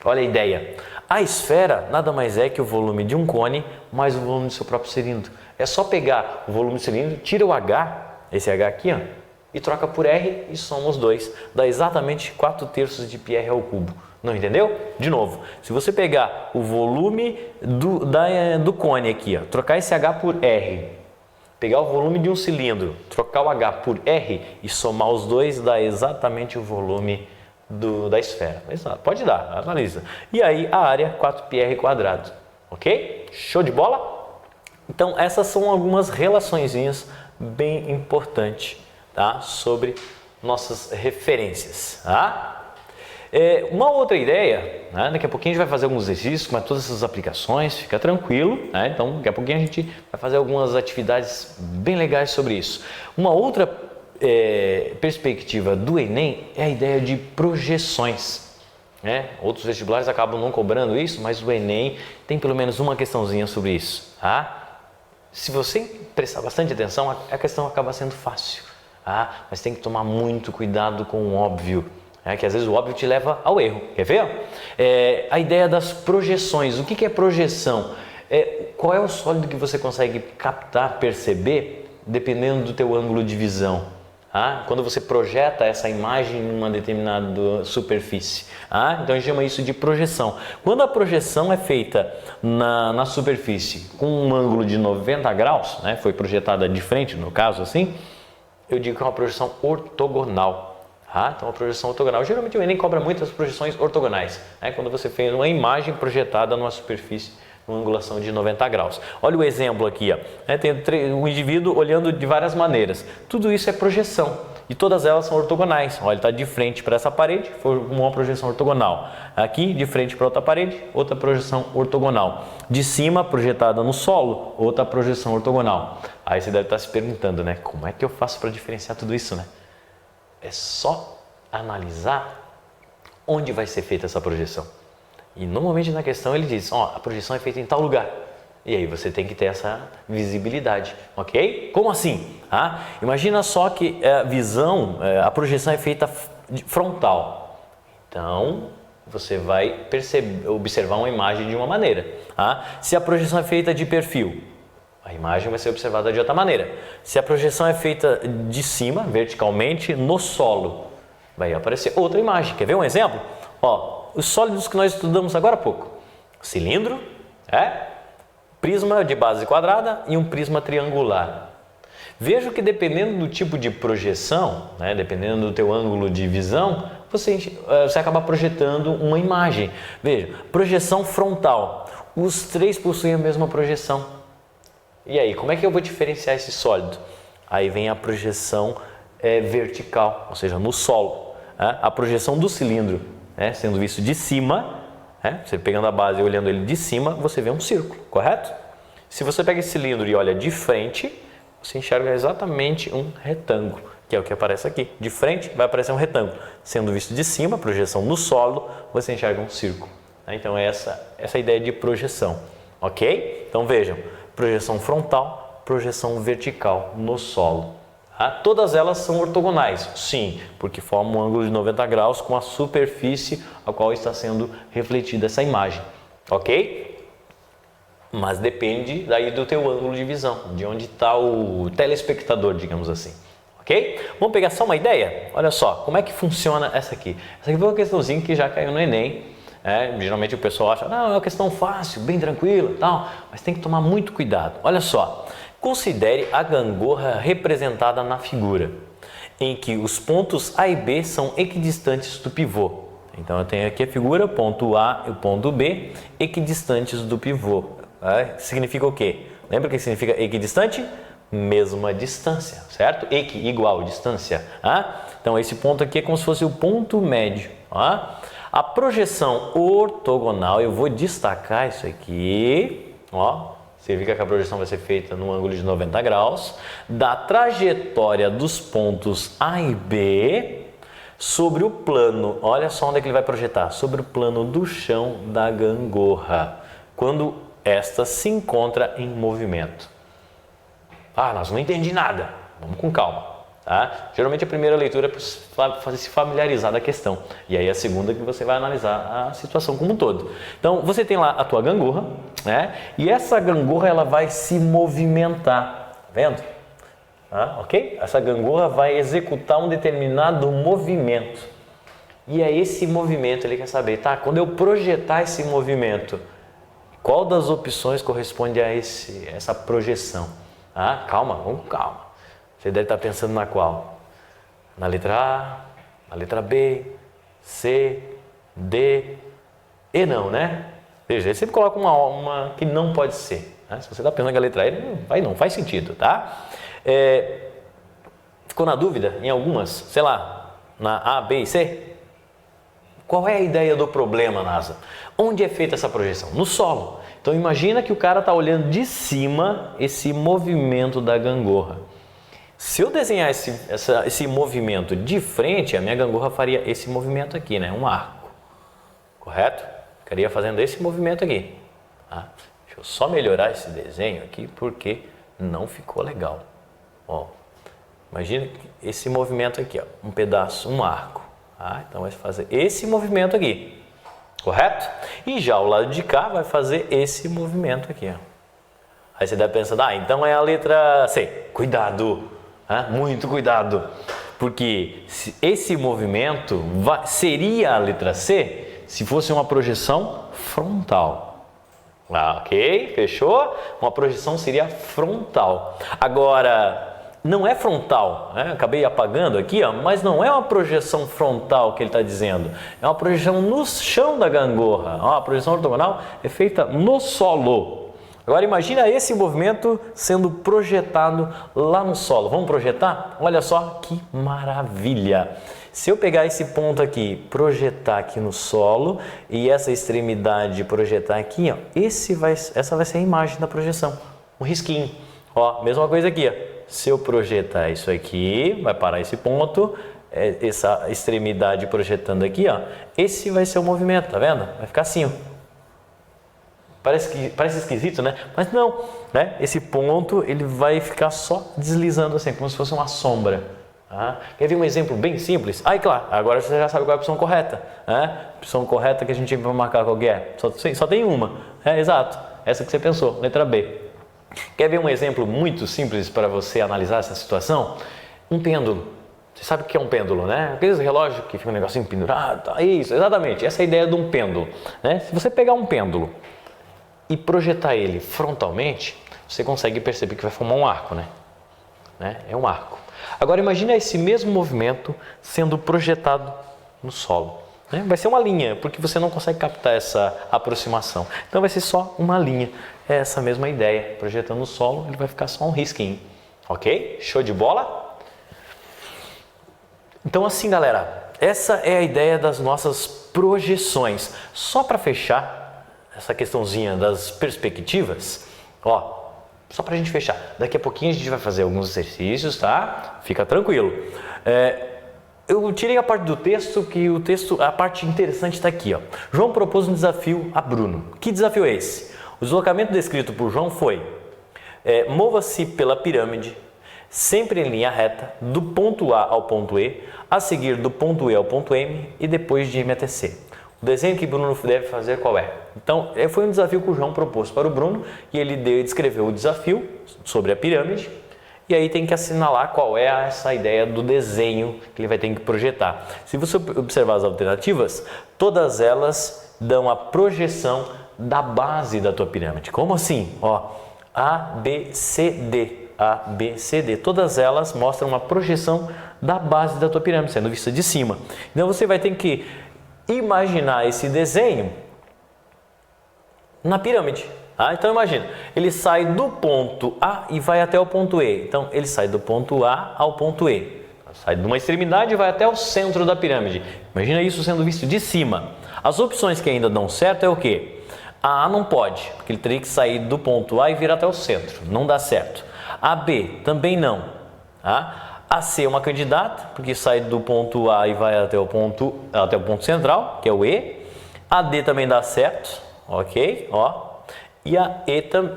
Speaker 1: Olha a ideia. A esfera nada mais é que o volume de um cone mais o volume do seu próprio cilindro. É só pegar o volume do cilindro, tira o H, esse H aqui, e troca por R e soma os dois. Dá exatamente 4/3 de πr ao cubo. Não entendeu? De novo, se você pegar o volume do cone aqui, trocar esse H por R, pegar o volume de um cilindro, trocar o H por R e somar os dois, dá exatamente o volume da esfera. Pode dar, analisa. E aí a área 4πr quadrado, ok? Show de bola? Então essas são algumas relaçõezinhas bem importantes, tá? Sobre nossas referências, tá? Uma outra ideia, né? Daqui a pouquinho a gente vai fazer alguns exercícios com todas essas aplicações, fica tranquilo, né? Então daqui a pouquinho a gente vai fazer algumas atividades bem legais sobre isso. Uma outra perspectiva do Enem é a ideia de projeções, né? Outros vestibulares acabam não cobrando isso, mas o Enem tem pelo menos uma questãozinha sobre isso, tá? Se você prestar bastante atenção, a questão acaba sendo fácil, tá? Mas tem que tomar muito cuidado com o óbvio, que às vezes o óbvio te leva ao erro. Quer ver? A ideia das projeções. O que é projeção? Qual é o sólido que você consegue captar, perceber, dependendo do teu ângulo de visão? Quando você projeta essa imagem em uma determinada superfície. Então a gente chama isso de projeção. Quando a projeção é feita na superfície com um ângulo de 90 graus, foi projetada de frente, no caso assim, eu digo que é uma projeção ortogonal. Então a projeção ortogonal, geralmente o Enem cobra muitas projeções ortogonais, quando você fez uma imagem projetada numa superfície uma angulação de 90 graus. Olha o exemplo aqui, tem um indivíduo olhando de várias maneiras. Tudo isso é projeção e todas elas são ortogonais. Olha, ele está de frente para essa parede, foi uma projeção ortogonal. Aqui, de frente para outra parede, outra projeção ortogonal. De cima, projetada no solo, outra projeção ortogonal. Aí você deve estar se perguntando, como é que eu faço para diferenciar tudo isso, É só analisar onde vai ser feita essa projeção. E normalmente na questão ele diz, a projeção é feita em tal lugar. E aí você tem que ter essa visibilidade, ok? Como assim? Imagina só que a visão, a projeção é feita frontal. Então, você vai observar uma imagem de uma maneira. Se a projeção é feita de perfil, a imagem vai ser observada de outra maneira. Se a projeção é feita de cima, verticalmente, no solo, vai aparecer outra imagem. Quer ver um exemplo? Os sólidos que nós estudamos agora há pouco. Cilindro, prisma de base quadrada e um prisma triangular. Veja que dependendo do tipo de projeção, dependendo do teu ângulo de visão, você acaba projetando uma imagem. Veja, projeção frontal. Os três possuem a mesma projeção. E aí, como é que eu vou diferenciar esse sólido? Aí vem a projeção vertical, ou seja, no solo. A projeção do cilindro, sendo visto de cima, você pegando a base e olhando ele de cima, você vê um círculo, correto? Se você pega esse cilindro e olha de frente, você enxerga exatamente um retângulo, que é o que aparece aqui. De frente vai aparecer um retângulo. Sendo visto de cima, projeção no solo, você enxerga um círculo. Então é essa a ideia de projeção, ok? Então vejam, projeção frontal, projeção vertical no solo. Todas elas são ortogonais, sim, porque formam um ângulo de 90 graus com a superfície a qual está sendo refletida essa imagem, ok? Mas depende daí do teu ângulo de visão, de onde está o telespectador, digamos assim, ok? Vamos pegar só uma ideia? Olha só, como é que funciona essa aqui? Essa aqui foi uma questãozinha que já caiu no Enem. Geralmente o pessoal acha, não, é uma questão fácil, bem tranquila, tal, mas tem que tomar muito cuidado. Olha só. Considere a gangorra representada na figura, em que os pontos A e B são equidistantes do pivô. Então eu tenho aqui a figura, ponto A e o ponto B, equidistantes do pivô. Significa o quê? Lembra o que significa equidistante? Mesma distância, certo? Equi igual distância. Então esse ponto aqui é como se fosse o ponto médio. A projeção ortogonal, eu vou destacar isso aqui, significa que a projeção vai ser feita no ângulo de 90 graus, da trajetória dos pontos A e B sobre o plano, olha só onde é que ele vai projetar, sobre o plano do chão da gangorra, quando esta se encontra em movimento. Nós não entendi nada, vamos com calma. Geralmente a primeira leitura é para fazer se familiarizar da questão e aí a segunda que você vai analisar a situação como um todo. Então você tem lá a tua gangorra, e essa gangorra ela vai se movimentar, tá vendo? Ok? Essa gangorra vai executar um determinado movimento e é esse movimento ele quer saber, quando eu projetar esse movimento, qual das opções corresponde a essa projeção? Calma, vamos com calma. Você deve estar pensando na qual? Na letra A, na letra B, C, D, E não, Veja, ele sempre coloca uma que não pode ser. Se você está pensando que a letra E, não faz sentido, tá? Ficou na dúvida em algumas? Sei lá, na A, B e C? Qual é a ideia do problema, NASA? Onde é feita essa projeção? No solo. Então imagina que o cara está olhando de cima esse movimento da gangorra. Se eu desenhar esse movimento de frente, a minha gangorra faria esse movimento aqui, um arco, correto? Ficaria fazendo esse movimento aqui. Deixa eu só melhorar esse desenho aqui porque não ficou legal. Imagina esse movimento aqui, um pedaço, um arco. Então vai fazer esse movimento aqui, correto? E já o lado de cá vai fazer esse movimento aqui. Aí você deve pensar, então é a letra C. Cuidado! Muito cuidado. Porque esse movimento seria a letra C se fosse uma projeção frontal. Ok, fechou? Uma projeção seria frontal. Agora, não é frontal, né? Acabei apagando aqui, ó, mas não é uma projeção frontal que ele está dizendo. É uma projeção no chão da gangorra. Ó, a projeção ortogonal é feita no solo. Agora imagina esse movimento sendo projetado lá no solo. Vamos projetar? Olha só que maravilha! Se eu pegar esse ponto aqui, projetar aqui no solo e essa extremidade projetar aqui, ó, essa vai ser a imagem da projeção, um risquinho. Ó, mesma coisa aqui, ó. Se eu projetar isso aqui, vai parar esse ponto, essa extremidade projetando aqui, ó, esse vai ser o movimento, tá vendo? Vai ficar assim, ó. Parece esquisito, né? Mas não, né? Esse ponto ele vai ficar só deslizando assim, como se fosse uma sombra. Tá? Quer ver um exemplo bem simples? Aí, claro, agora você já sabe qual é a opção correta. Né? A opção correta que a gente vai marcar qual que é? Só tem uma. Exato, essa que você pensou, letra B. Quer ver um exemplo muito simples para você analisar essa situação? Um pêndulo. Você sabe o que é um pêndulo, né? Aqueles relógios que fica um negocinho pendurado. Tá? Isso, exatamente. Essa é a ideia de um pêndulo. Né? Se você pegar um pêndulo e projetar ele frontalmente, você consegue perceber que vai formar um arco, né? É um arco. Agora imagine esse mesmo movimento sendo projetado no solo. Vai ser uma linha, porque você não consegue captar essa aproximação. Então vai ser só uma linha. É essa mesma ideia. Projetando no solo, ele vai ficar só um risquinho. Ok? Show de bola? Então assim, galera, essa é a ideia das nossas projeções. Só para fechar essa questãozinha das perspectivas, ó, só para a gente fechar. Daqui a pouquinho a gente vai fazer alguns exercícios, tá? Fica tranquilo. Eu tirei a parte do texto, que o texto, a parte interessante está aqui, ó. João propôs um desafio a Bruno. Que desafio é esse? O deslocamento descrito por João foi: mova-se pela pirâmide, sempre em linha reta, do ponto A ao ponto E, a seguir do ponto E ao ponto M e depois de M até C. O desenho que Bruno deve fazer qual é? Então, foi um desafio que o João propôs para o Bruno e ele descreveu o desafio sobre a pirâmide. E aí tem que assinalar qual é essa ideia do desenho que ele vai ter que projetar. Se você observar as alternativas, todas elas dão a projeção da base da tua pirâmide. Como assim? Ó, A, B, C, D. A, B, C, D. Todas elas mostram uma projeção da base da tua pirâmide, sendo vista de cima. Então você vai ter que imaginar esse desenho na pirâmide. Então imagina, ele sai do ponto A e vai até o ponto E. Então ele sai do ponto A ao ponto E. Sai de uma extremidade e vai até o centro da pirâmide. Imagina isso sendo visto de cima. As opções que ainda dão certo é o quê? A A não pode, porque ele teria que sair do ponto A e vir até o centro. Não dá certo. A B também não. A C é uma candidata, porque sai do ponto A e vai até o ponto central, que é o E. A D também dá certo, ok? Ó. E a E também.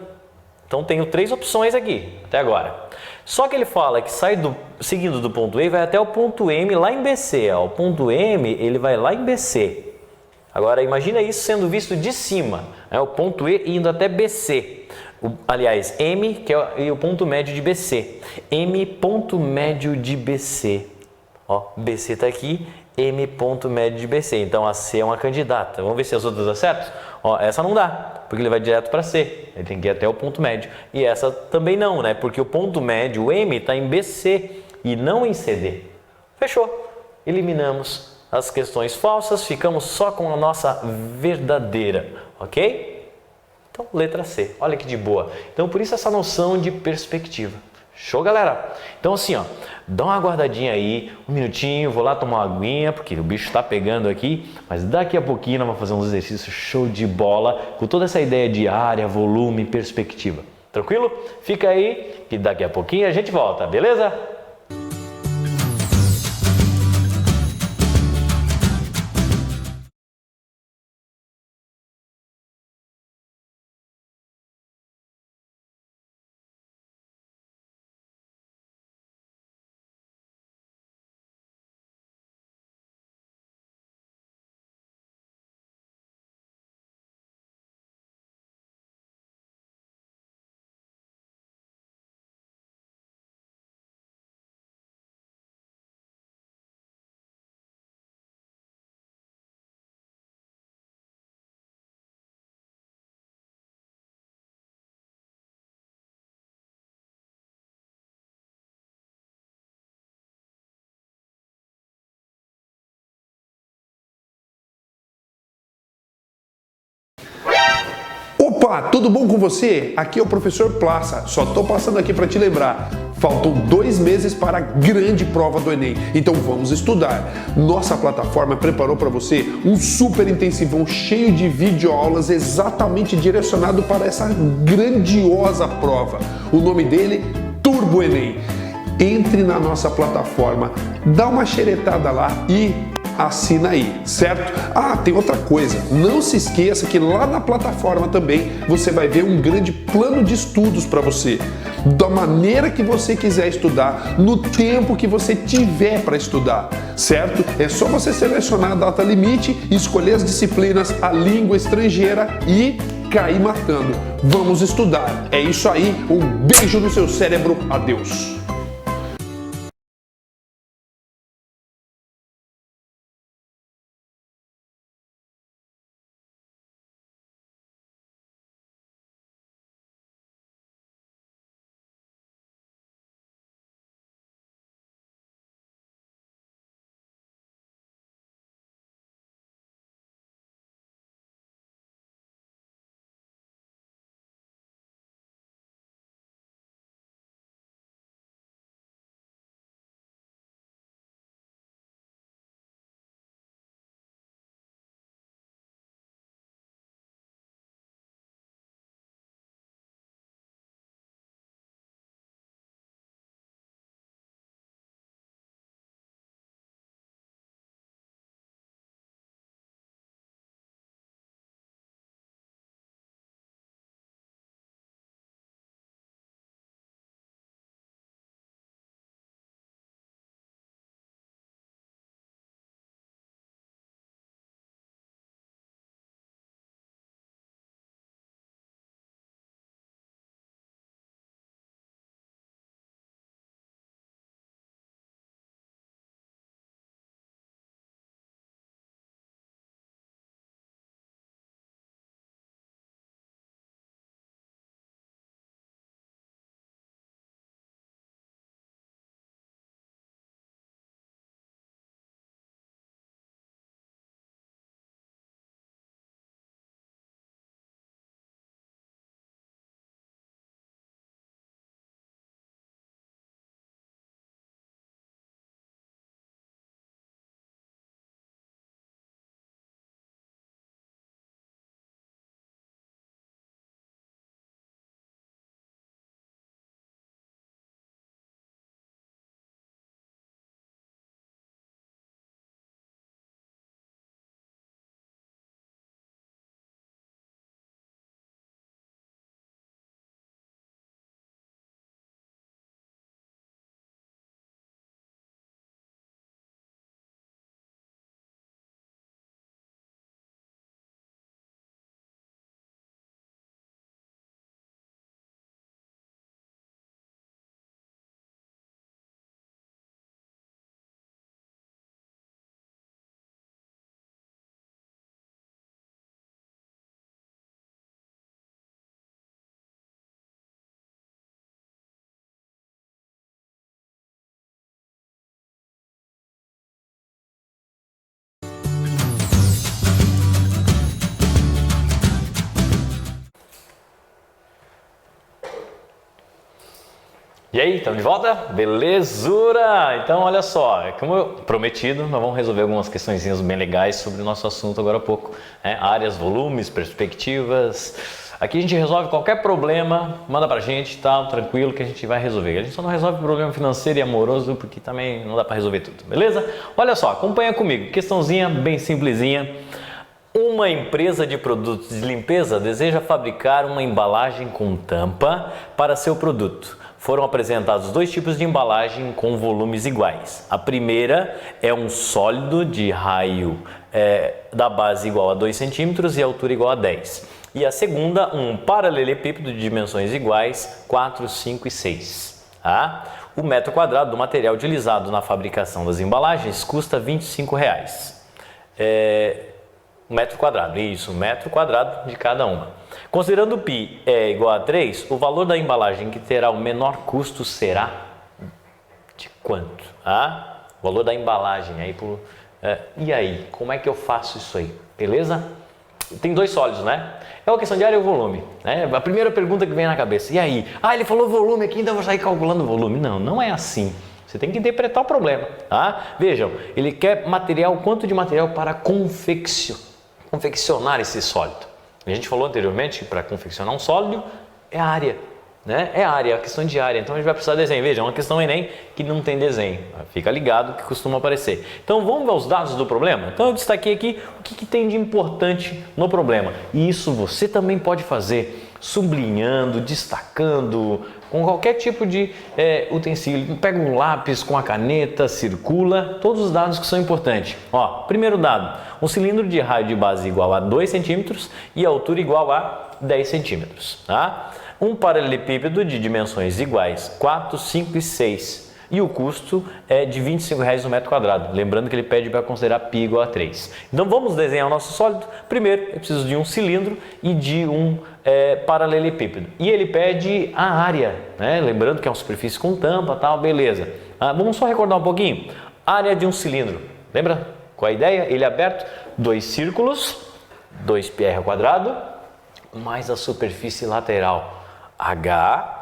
Speaker 1: Então tenho três opções aqui, até agora. Só que ele fala que sai seguindo do ponto E e vai até o ponto M lá em BC. Ó. O ponto M ele vai lá em BC. Agora imagina isso sendo visto de cima. O ponto E indo até BC. Aliás, M que é o ponto médio de BC. M ponto médio de BC. Ó, BC está aqui, M ponto médio de BC. Então a C é uma candidata. Vamos ver se as outras dão certo? Ó, essa não dá, porque ele vai direto para C. Ele tem que ir até o ponto médio. E essa também não, né? Porque o ponto médio, o M, está em BC e não em CD. Fechou. Eliminamos as questões falsas, ficamos só com a nossa verdadeira, ok? Então, letra C. Olha que de boa. Então, por isso essa noção de perspectiva. Show, galera? Então, assim, ó, dá uma guardadinha aí, um minutinho, vou lá tomar uma aguinha, porque o bicho tá pegando aqui, mas daqui a pouquinho nós vamos fazer uns exercícios show de bola, com toda essa ideia de área, volume, perspectiva. Tranquilo? Fica aí, que daqui a pouquinho a gente volta, beleza?
Speaker 2: Opa, tudo bom com você? Aqui é o professor Plaça, só tô passando aqui para te lembrar. Faltam 2 meses para a grande prova do Enem, então vamos estudar. Nossa plataforma preparou para você um super intensivão cheio de videoaulas exatamente direcionado para essa grandiosa prova. O nome dele, Turbo Enem. Entre na nossa plataforma, dá uma xeretada lá e assina aí, certo? Ah, tem outra coisa, não se esqueça que lá na plataforma também você vai ver um grande plano de estudos para você, da maneira que você quiser estudar, no tempo que você tiver para estudar, certo? É só você selecionar a data limite, escolher as disciplinas, a língua estrangeira e cair matando. Vamos estudar. É isso aí, um beijo no seu cérebro, adeus!
Speaker 1: E aí, estamos de volta? Belezura! Então, olha só, como eu prometido, nós vamos resolver algumas questõezinhas bem legais sobre o nosso assunto agora há pouco, né? Áreas, volumes, perspectivas. Aqui a gente resolve qualquer problema, manda pra gente, tá? Tranquilo que a gente vai resolver. A gente só não resolve problema financeiro e amoroso, porque também não dá pra resolver tudo, beleza? Olha só, acompanha comigo, questãozinha bem simplesinha. Uma empresa de produtos de limpeza deseja fabricar uma embalagem com tampa para seu produto. Foram apresentados 2 tipos de embalagem com volumes iguais. A primeira é um sólido de raio da base igual a 2 centímetros e altura igual a 10. E a segunda, um paralelepípedo de dimensões iguais, 4, 5 e 6. Tá? O metro quadrado do material utilizado na fabricação das embalagens custa R$ 25. Metro quadrado, isso, metro quadrado de cada uma. Considerando π é igual a 3, o valor da embalagem que terá o menor custo será de quanto? O valor da embalagem aí e aí, como é que eu faço isso aí? Beleza? tem dois sólidos, né? É uma questão de área ou volume, né? A primeira pergunta que vem na cabeça, e aí? Ah, ele falou volume aqui, então eu vou sair calculando o volume. Não, não é assim. Você tem que interpretar o problema, tá? Vejam, ele quer material, quanto de material para confeccionar esse sólido. A gente falou anteriormente que para confeccionar um sólido é a área, né? É a área, é a questão de área. Então a gente vai precisar de desenho. Veja, é uma questão Enem que não tem desenho. Fica ligado que costuma aparecer. Então vamos ver os dados do problema? Então eu destaquei aqui o que tem de importante no problema. E isso você também pode fazer sublinhando, destacando, com qualquer tipo de utensílio. Pega um lápis com a caneta, circula, todos os dados que são importantes. Ó, primeiro dado, um cilindro de raio de base igual a 2 centímetros e a altura igual a 10 centímetros. Tá? Um paralelepípedo de dimensões iguais, 4, 5 e 6. E o custo é de R$ 25,00 no metro quadrado. Lembrando que ele pede para considerar π igual a 3. Então vamos desenhar o nosso sólido. Primeiro, eu preciso de um cilindro e de um paralelepípedo. E ele pede a área, né? Lembrando que é uma superfície com tampa, tal, beleza. Vamos só recordar um pouquinho. Área de um cilindro. Lembra qual é a ideia? Ele é aberto, 2 círculos, 2πr ao quadrado, mais a superfície lateral. H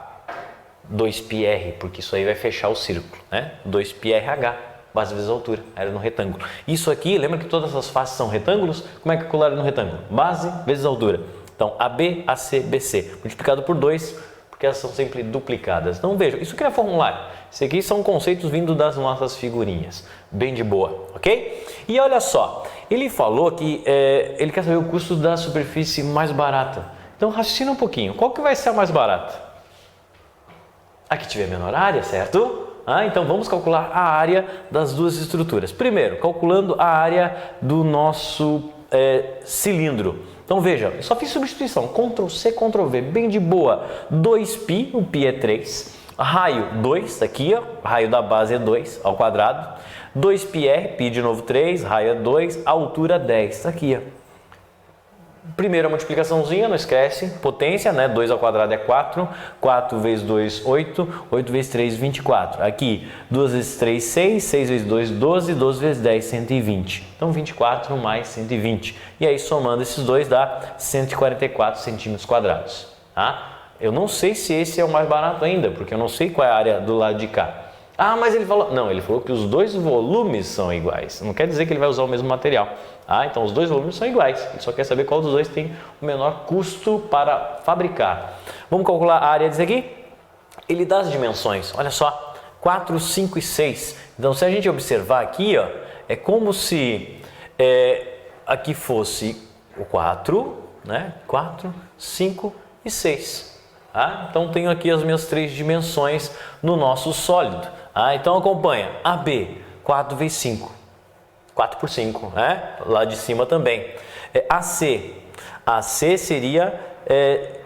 Speaker 1: 2πr, porque isso aí vai fechar o círculo, né? 2πrh, base vezes altura, área no retângulo. Isso aqui, lembra que todas as faces são retângulos? Como é que calcula a área no retângulo? Base vezes altura. Então, AB, AC, BC, multiplicado por 2, porque elas são sempre duplicadas. Então, veja, isso aqui é formulário. Isso aqui são conceitos vindo das nossas figurinhas. Bem de boa, ok? E olha só, ele falou que ele quer saber o custo da superfície mais barata. Então, raciocina um pouquinho. Qual que vai ser a mais barata? A que tiver menor área, certo? Então vamos calcular a área das duas estruturas. Primeiro, calculando a área do nosso cilindro. Então veja, eu só fiz substituição, Ctrl C, Ctrl V, bem de boa. 2π, o π é 3, raio 2, aqui ó, raio da base é 2 ao quadrado. 2πr, π de novo 3, raio é 2, altura 10, aqui ó. Primeira multiplicaçãozinha, não esquece, potência, né? 2 ao quadrado é 4, 4 vezes 2, 8, 8 vezes 3, 24. Aqui, 2 vezes 3, 6, 6 vezes 2, 12, 12 vezes 10, 120. Então, 24 mais 120. E aí, somando esses dois, dá 144 centímetros quadrados. Tá? Eu não sei se esse é o mais barato ainda, porque eu não sei qual é a área do lado de cá. Ah, mas ele falou... Não, ele falou que os dois volumes são iguais. Não quer dizer que ele vai usar o mesmo material. Então, os dois volumes são iguais. Ele só quer saber qual dos dois tem o menor custo para fabricar. Vamos calcular a área disso aqui? Ele dá as dimensões. Olha só. 4, 5 e 6. Então, se a gente observar aqui, ó, é como se aqui fosse o 4, né? 4, 5 e 6. Então, tenho aqui as minhas 3 dimensões no nosso sólido. Então, acompanha. AB, 4 vezes 5. 4 por 5, né? Lá de cima também. AC. AC seria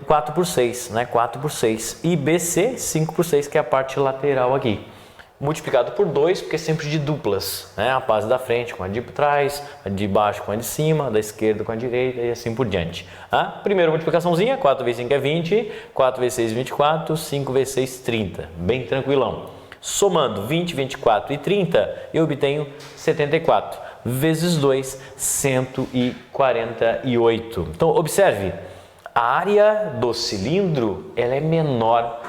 Speaker 1: 4 por 6, né? 4 por 6. E BC, 5 por 6, que é a parte lateral aqui. Multiplicado por 2, porque é sempre de duplas, né? A base da frente com a de trás, a de baixo com a de cima, da esquerda com a direita e assim por diante. Primeira multiplicaçãozinha, 4 vezes 5 é 20, 4 vezes 6 é 24, 5 vezes 6 30. Bem tranquilão. Somando 20, 24 e 30, eu obtenho 74. Vezes 2, 148. Então, observe, a área do cilindro ela é menor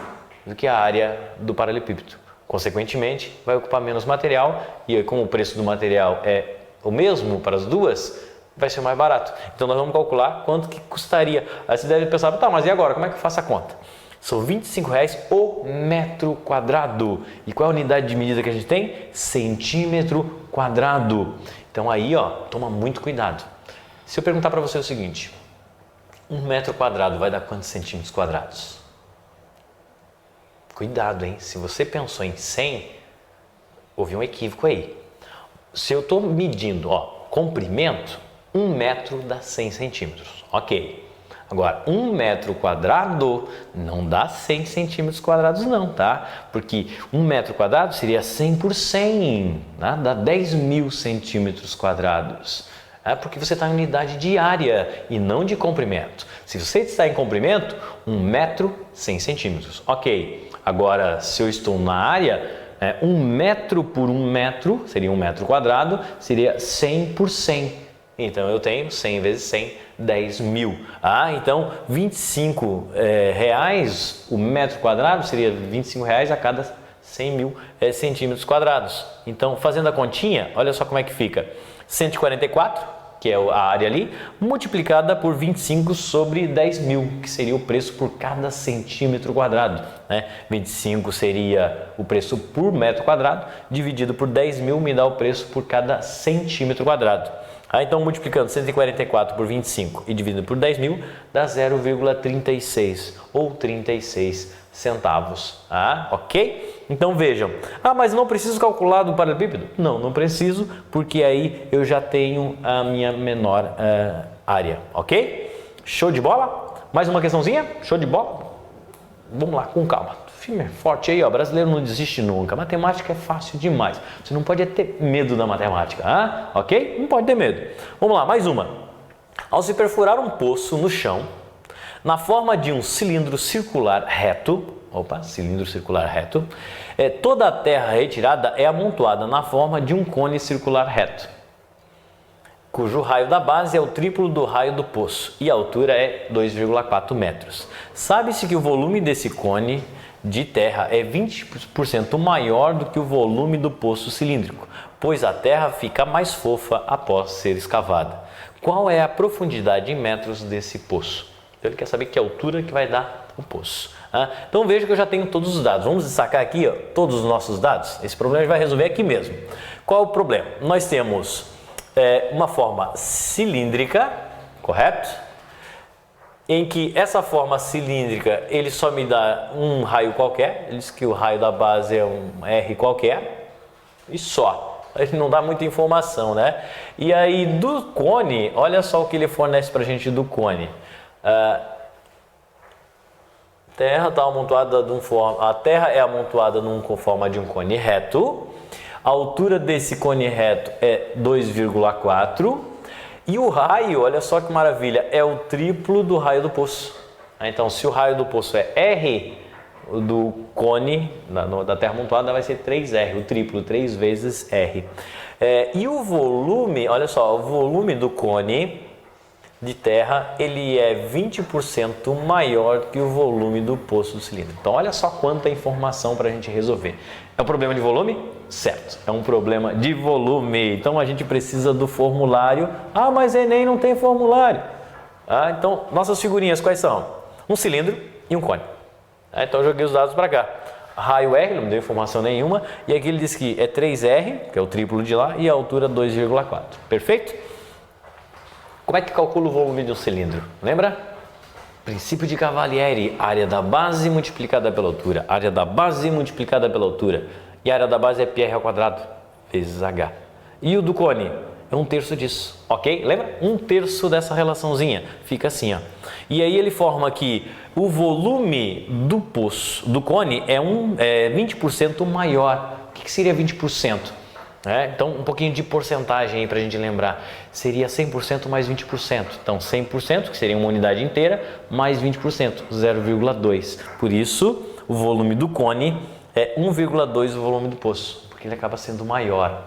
Speaker 1: do que a área do paralelepípedo. Consequentemente, vai ocupar menos material e como o preço do material é o mesmo para as duas, vai ser mais barato. Então, nós vamos calcular quanto que custaria. Aí você deve pensar, tá, mas e agora? Como é que eu faço a conta? São R$ 25,00 o metro quadrado. E qual é a unidade de medida que a gente tem? Centímetro quadrado. Então aí, ó, toma muito cuidado. Se eu perguntar para você o seguinte, 1 metro quadrado vai dar quantos centímetros quadrados? Cuidado, hein? Se você pensou em 100, houve um equívoco aí. Se eu estou medindo, ó, comprimento, 1 metro dá 100 centímetros. Ok. Agora, 1 metro quadrado não dá 100 centímetros quadrados não, tá? Porque 1 metro quadrado seria 100 por 100, né? Dá 10.000 centímetros quadrados. Porque você está em unidade de área e não de comprimento. Se você está em comprimento, 1 metro, 100 centímetros. Ok. Agora, se eu estou na área, 1 metro por 1 metro, seria 1 metro quadrado, seria 100 por 100. Então eu tenho 100 vezes 100, 10 mil. Então 25 reais o metro quadrado seria 25 reais a cada 100 mil centímetros quadrados. Então fazendo a continha, olha só como é que fica. 144, que é a área ali, multiplicada por 25 sobre 10 mil, que seria o preço por cada centímetro quadrado. 25 seria o preço por metro quadrado, dividido por 10 mil me dá o preço por cada centímetro quadrado. Então, multiplicando 144 por 25 e dividindo por 10 mil, dá 0,36 ou 36 centavos. Ok? Então vejam, mas não preciso calcular do paralelepípedo? Não preciso, porque aí eu já tenho a minha menor área, ok? Show de bola? Mais uma questãozinha? Show de bola? Vamos lá, com calma. Firme, forte aí, brasileiro não desiste nunca. Matemática é fácil demais. Você não pode ter medo da matemática, ok? Não pode ter medo. Vamos lá, mais uma. Ao se perfurar um poço no chão, na forma de um cilindro circular reto, toda a terra retirada é amontoada na forma de um cone circular reto, cujo raio da base é o triplo do raio do poço e a altura é 2,4 metros. Sabe-se que o volume desse cone de terra é 20% maior do que o volume do poço cilíndrico, pois a terra fica mais fofa após ser escavada. Qual é a profundidade em metros desse poço? Então ele quer saber que altura que vai dar o poço. Então veja que eu já tenho todos os dados. Vamos sacar aqui todos os nossos dados. Esse problema a gente vai resolver aqui mesmo. Qual é o problema? Nós temos uma forma cilíndrica, correto? Em que essa forma cilíndrica ele só me dá um raio qualquer. Ele diz que o raio da base é um R qualquer e só. Ele não dá muita informação, né? E aí do cone, olha só o que ele fornece para a gente do cone. Terra tá amontoada a terra é amontoada com forma de um cone reto. A altura desse cone reto é 2,4 e o raio, olha só que maravilha, é o triplo do raio do poço. Então, se o raio do poço é R, o do cone da terra amontoada vai ser 3R, o triplo, 3 vezes R. E o volume, olha só, o volume do cone de terra, ele é 20% maior que o volume do poço do cilindro. Então, olha só quanta informação para a gente resolver. É um problema de volume? Certo, é um problema de volume. Então, a gente precisa do formulário. Mas Enem não tem formulário. Então, nossas figurinhas quais são? Um cilindro e um cone. Então, eu joguei os dados para cá. Raio R, não me deu informação nenhuma. E aqui ele diz que é 3R, que é o triplo de lá, e a altura 2,4. Perfeito? Como é que calcula o volume de um cilindro? Lembra? Princípio de Cavalieri, área da base multiplicada pela altura. Área da base multiplicada pela altura. E a área da base é πr² vezes h. E o do cone? É 1/3 disso, ok? Lembra? 1/3 dessa relaçãozinha. Fica assim, E aí ele forma que o volume do poço, do cone, é 20% maior. O que seria 20%? Então, um pouquinho de porcentagem aí para a gente lembrar. Seria 100% mais 20%. Então, 100%, que seria uma unidade inteira, mais 20%, 0,2. Por isso, o volume do cone é 1,2 o volume do poço, porque ele acaba sendo maior.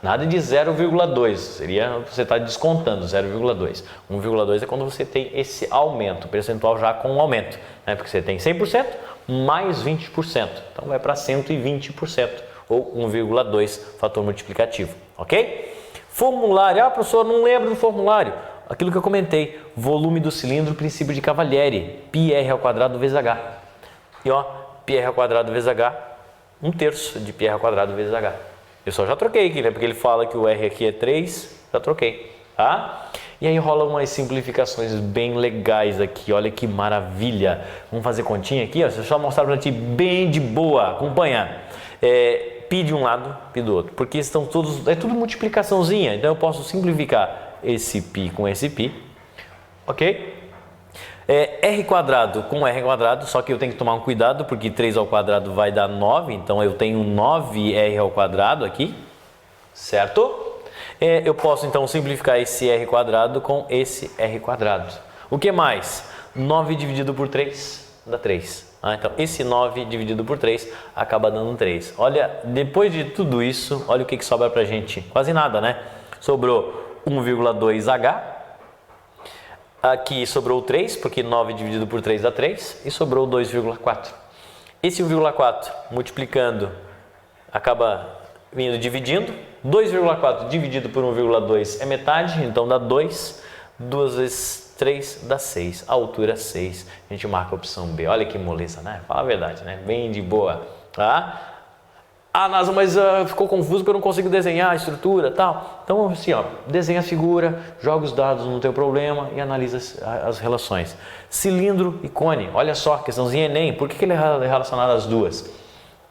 Speaker 1: Nada de 0,2, seria você está descontando 0,2. 1,2 é quando você tem esse aumento, percentual já com aumento, porque você tem 100% mais 20%. Então, vai para 120%. Ou 1,2 fator multiplicativo, ok? Formulário, professor, não lembro do formulário. Aquilo que eu comentei, volume do cilindro, princípio de Cavalieri, πr² vezes h. E πr² vezes h, 1/3 de πr² vezes h. Eu só já troquei aqui, porque ele fala que o R aqui é 3, já troquei, E aí rolam umas simplificações bem legais aqui, olha que maravilha. Vamos fazer continha aqui, deixa eu só mostrar para ti bem de boa, acompanha. Pi de um lado, pi do outro, porque estão todos, é tudo multiplicaçãozinha, então eu posso simplificar esse pi com esse pi, ok? R² com R², só que eu tenho que tomar um cuidado, porque 3² vai dar 9, então eu tenho 9R² aqui, certo? Eu posso então simplificar esse R² com esse R². O que mais? 9 dividido por 3 dá 3. Então, esse 9 dividido por 3 acaba dando 3. Olha, depois de tudo isso, olha o que sobra pra gente. Quase nada, né? Sobrou 1,2H. Aqui sobrou 3, porque 9 dividido por 3 dá 3, e sobrou 2,4. Esse 1,4 multiplicando acaba vindo dividindo. 2,4 dividido por 1,2 é metade, então dá 2. 2 vezes 3 dá 6. A altura 6. A gente marca a opção B. Olha que moleza, né? Fala a verdade, né? Bem de boa. Tá? Ah, Nasa, mas ficou confuso porque eu não consigo desenhar a estrutura e tal. Então, assim, ó, desenha a figura, joga os dados no teu problema e analisa as relações. Cilindro e cone. Olha só, questãozinha Enem. Por que ele é relacionado às duas?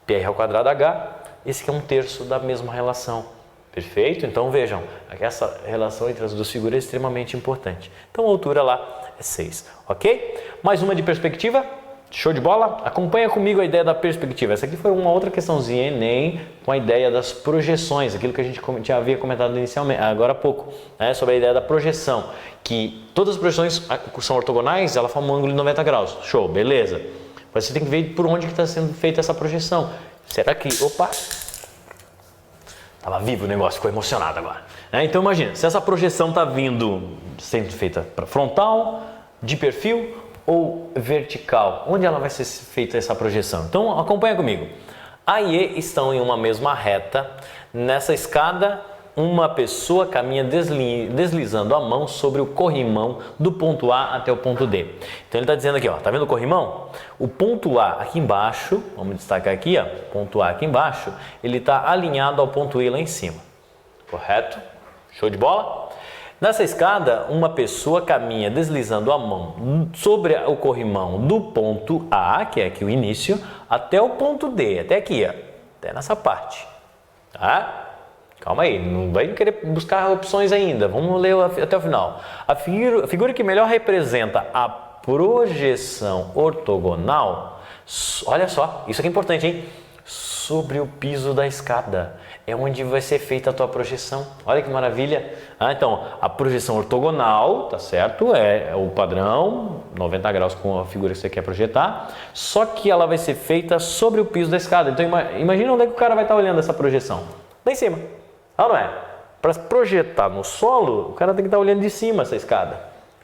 Speaker 1: PR ao quadrado H. Esse aqui é 1/3 da mesma relação. Perfeito? Então, vejam, essa relação entre as duas figuras é extremamente importante. Então, a altura lá é 6. Ok? Mais uma de perspectiva. Show de bola? Acompanha comigo a ideia da perspectiva. Essa aqui foi uma outra questãozinha Enem com a ideia das projeções, aquilo que a gente já havia comentado inicialmente, agora há pouco, né, sobre a ideia da projeção, que todas as projeções são ortogonais, ela forma um ângulo de 90 graus. Show, beleza. Mas você tem que ver por onde que está sendo feita essa projeção. Será que... Opa! Estava vivo o negócio, ficou emocionado agora. Então imagina, se essa projeção está sendo feita para frontal, de perfil ou vertical, onde ela vai ser feita essa projeção? Então acompanha comigo. A e E estão em uma mesma reta. Nessa escada, uma pessoa caminha deslizando a mão sobre o corrimão do ponto A até o ponto D. Então ele está dizendo aqui, ó, tá vendo o corrimão? O ponto A aqui embaixo, vamos destacar aqui, ó, ponto A aqui embaixo, ele está alinhado ao ponto E lá em cima. Correto? Show de bola? Nessa escada, uma pessoa caminha deslizando a mão sobre o corrimão do ponto A, que é aqui o início, até o ponto D, até aqui, ó, até nessa parte. Tá? Calma aí, não vai querer buscar opções ainda, vamos ler até o final. A figura que melhor representa a projeção ortogonal, olha só, isso aqui é importante, hein? Sobre o piso da escada, é onde vai ser feita a tua projeção. Olha que maravilha. Então, a projeção ortogonal, tá certo? É o padrão, 90 graus com a figura que você quer projetar, só que ela vai ser feita sobre o piso da escada. Então, imagina onde é que o cara vai estar olhando essa projeção. Lá em cima. Ah, não é? Para projetar no solo, o cara tem que estar olhando de cima essa escada.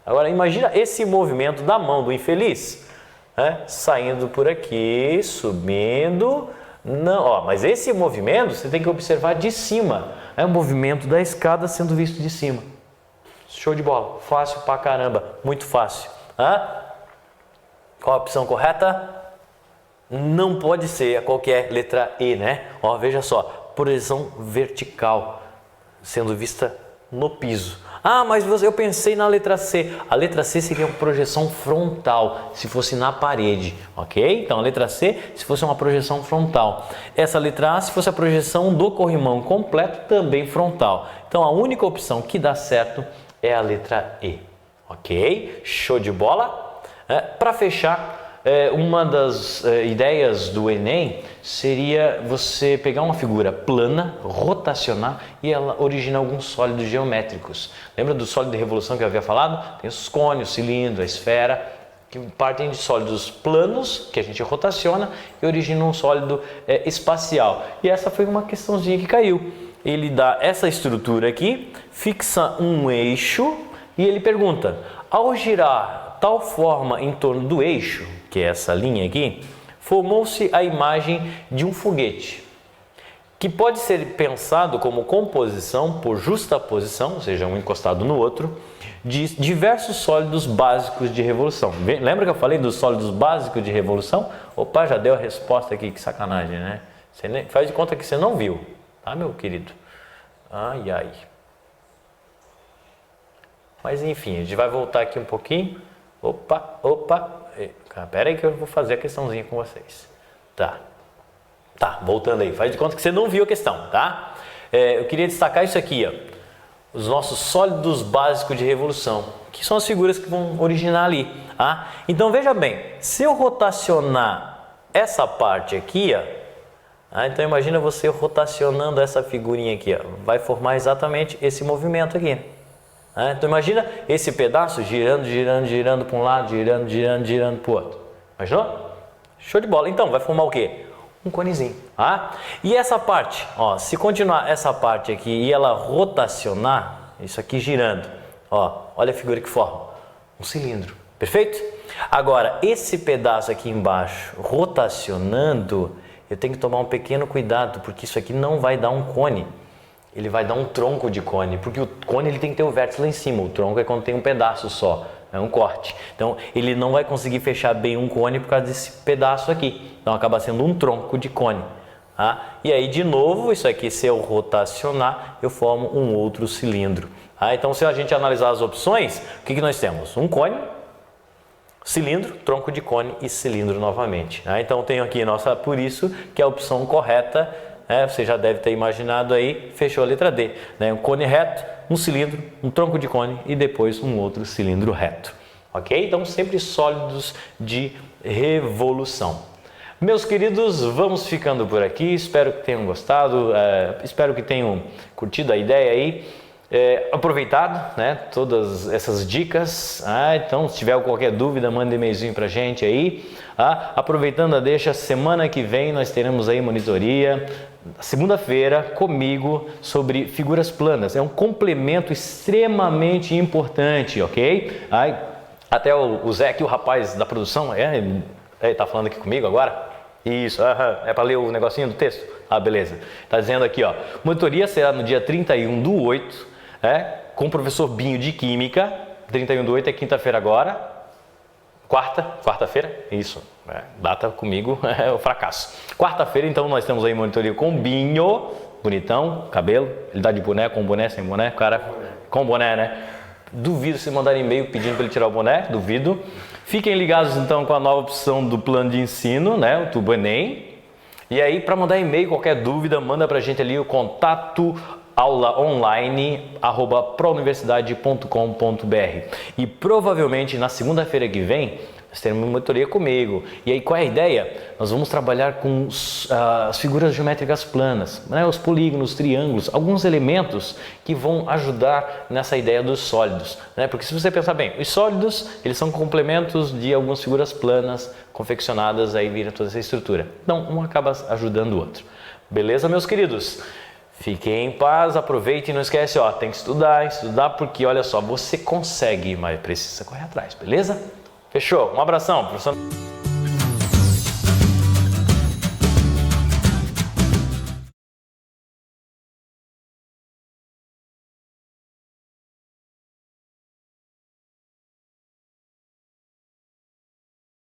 Speaker 1: Agora, imagina esse movimento da mão do infeliz, né? Saindo por aqui, subindo. Não, ó, mas esse movimento você tem que observar de cima. É o movimento da escada sendo visto de cima. Show de bola. Fácil pra caramba. Muito fácil. Qual a opção correta? Não pode ser a qualquer letra E, né? Ó, veja só. Projeção vertical sendo vista no piso. Ah, mas eu pensei na letra C. A letra C seria uma projeção frontal, se fosse na parede, ok? Então, a letra C, se fosse uma projeção frontal. Essa letra A, se fosse a projeção do corrimão completo, também frontal. Então, a única opção que dá certo é a letra E, ok? Show de bola? Para fechar, uma das ideias do Enem seria você pegar uma figura plana, rotacionar e ela origina alguns sólidos geométricos. Lembra do sólido de revolução que eu havia falado? Tem os cones, o cilindro, a esfera, que partem de sólidos planos, que a gente rotaciona e origina um sólido espacial. E essa foi uma questãozinha que caiu. Ele dá essa estrutura aqui, fixa um eixo e ele pergunta, ao girar tal forma em torno do eixo, que é essa linha aqui, formou-se a imagem de um foguete, que pode ser pensado como composição por justaposição, ou seja, um encostado no outro, de diversos sólidos básicos de revolução. Lembra que eu falei dos sólidos básicos de revolução? Opa, já deu a resposta aqui, que sacanagem, né? Você faz de conta que você não viu, tá, meu querido? Ai, ai. Mas enfim, a gente vai voltar aqui um pouquinho. Opa. Pera aí que eu vou fazer a questãozinha com vocês. Tá, voltando aí. Faz de conta que você não viu a questão, tá? Eu queria destacar isso aqui, ó. Os nossos sólidos básicos de revolução, que são as figuras que vão originar ali, tá? Então, veja bem, se eu rotacionar essa parte aqui, ó, então imagina você rotacionando essa figurinha aqui, ó, vai formar exatamente esse movimento aqui. Então imagina esse pedaço girando para um lado, girando para o outro. Imaginou? Show de bola. Então vai formar o quê? Um conezinho. E essa parte, ó, se continuar essa parte aqui e ela rotacionar, Isso aqui girando. Ó, olha a figura que forma. Um cilindro. Perfeito? Agora, esse pedaço aqui embaixo rotacionando, eu tenho que tomar um pequeno cuidado, porque isso aqui não vai dar um cone. Ele vai dar um tronco de cone, porque o cone ele tem que ter o vértice lá em cima. O tronco é quando tem um pedaço só, é um corte. Então, ele não vai conseguir fechar bem um cone por causa desse pedaço aqui. Então, acaba sendo um tronco de cone. E aí, de novo, isso aqui, se eu rotacionar, eu formo um outro cilindro. Então, se a gente analisar as opções, o que nós temos? Um cone, cilindro, tronco de cone e cilindro novamente. Então, tenho aqui por isso que a opção correta, você já deve ter imaginado aí, fechou a letra D. Um cone reto, um cilindro, um tronco de cone e depois um outro cilindro reto. Ok? Então, sempre sólidos de revolução. Meus queridos, vamos ficando por aqui, espero que tenham gostado, espero que tenham curtido a ideia aí, aproveitado, todas essas dicas. Então, se tiver qualquer dúvida, manda e-mailzinho pra gente aí. Aproveitando a deixa, semana que vem nós teremos aí monitoria, segunda-feira, comigo, sobre figuras planas. É um complemento extremamente importante, ok? Até o Zé aqui, o rapaz da produção, tá falando aqui comigo agora? Isso, é para ler o negocinho do texto? Beleza. Tá dizendo aqui, ó, monitoria será no dia 31/8, com o professor Binho de Química. 31/8 é quinta-feira agora. Quarta-feira? Isso, data comigo é o fracasso. Quarta-feira, então, nós temos aí monitoria com o Binho, bonitão, cabelo, ele dá de boné, com boné, sem boné, cara, com boné, né? Duvido se mandar e-mail pedindo para ele tirar o boné, duvido. Fiquem ligados então com a nova opção do plano de ensino, o Tubo Enem. E aí, para mandar e-mail, qualquer dúvida, manda para a gente ali o contato aulaonline@prouniversidade.com.br. E provavelmente na segunda-feira que vem nós teremos uma monitoria comigo. E aí, qual é a ideia? Nós vamos trabalhar com as figuras geométricas planas, os polígonos, triângulos, alguns elementos que vão ajudar nessa ideia dos sólidos. Porque se você pensar bem, os sólidos eles são complementos de algumas figuras planas confeccionadas, aí vira toda essa estrutura. Então, um acaba ajudando o outro. Beleza, meus queridos? Fiquem em paz, aproveite e não esquece, tem que estudar, porque olha só, você consegue, mas precisa correr atrás, beleza? Fechou? Um abração, professor.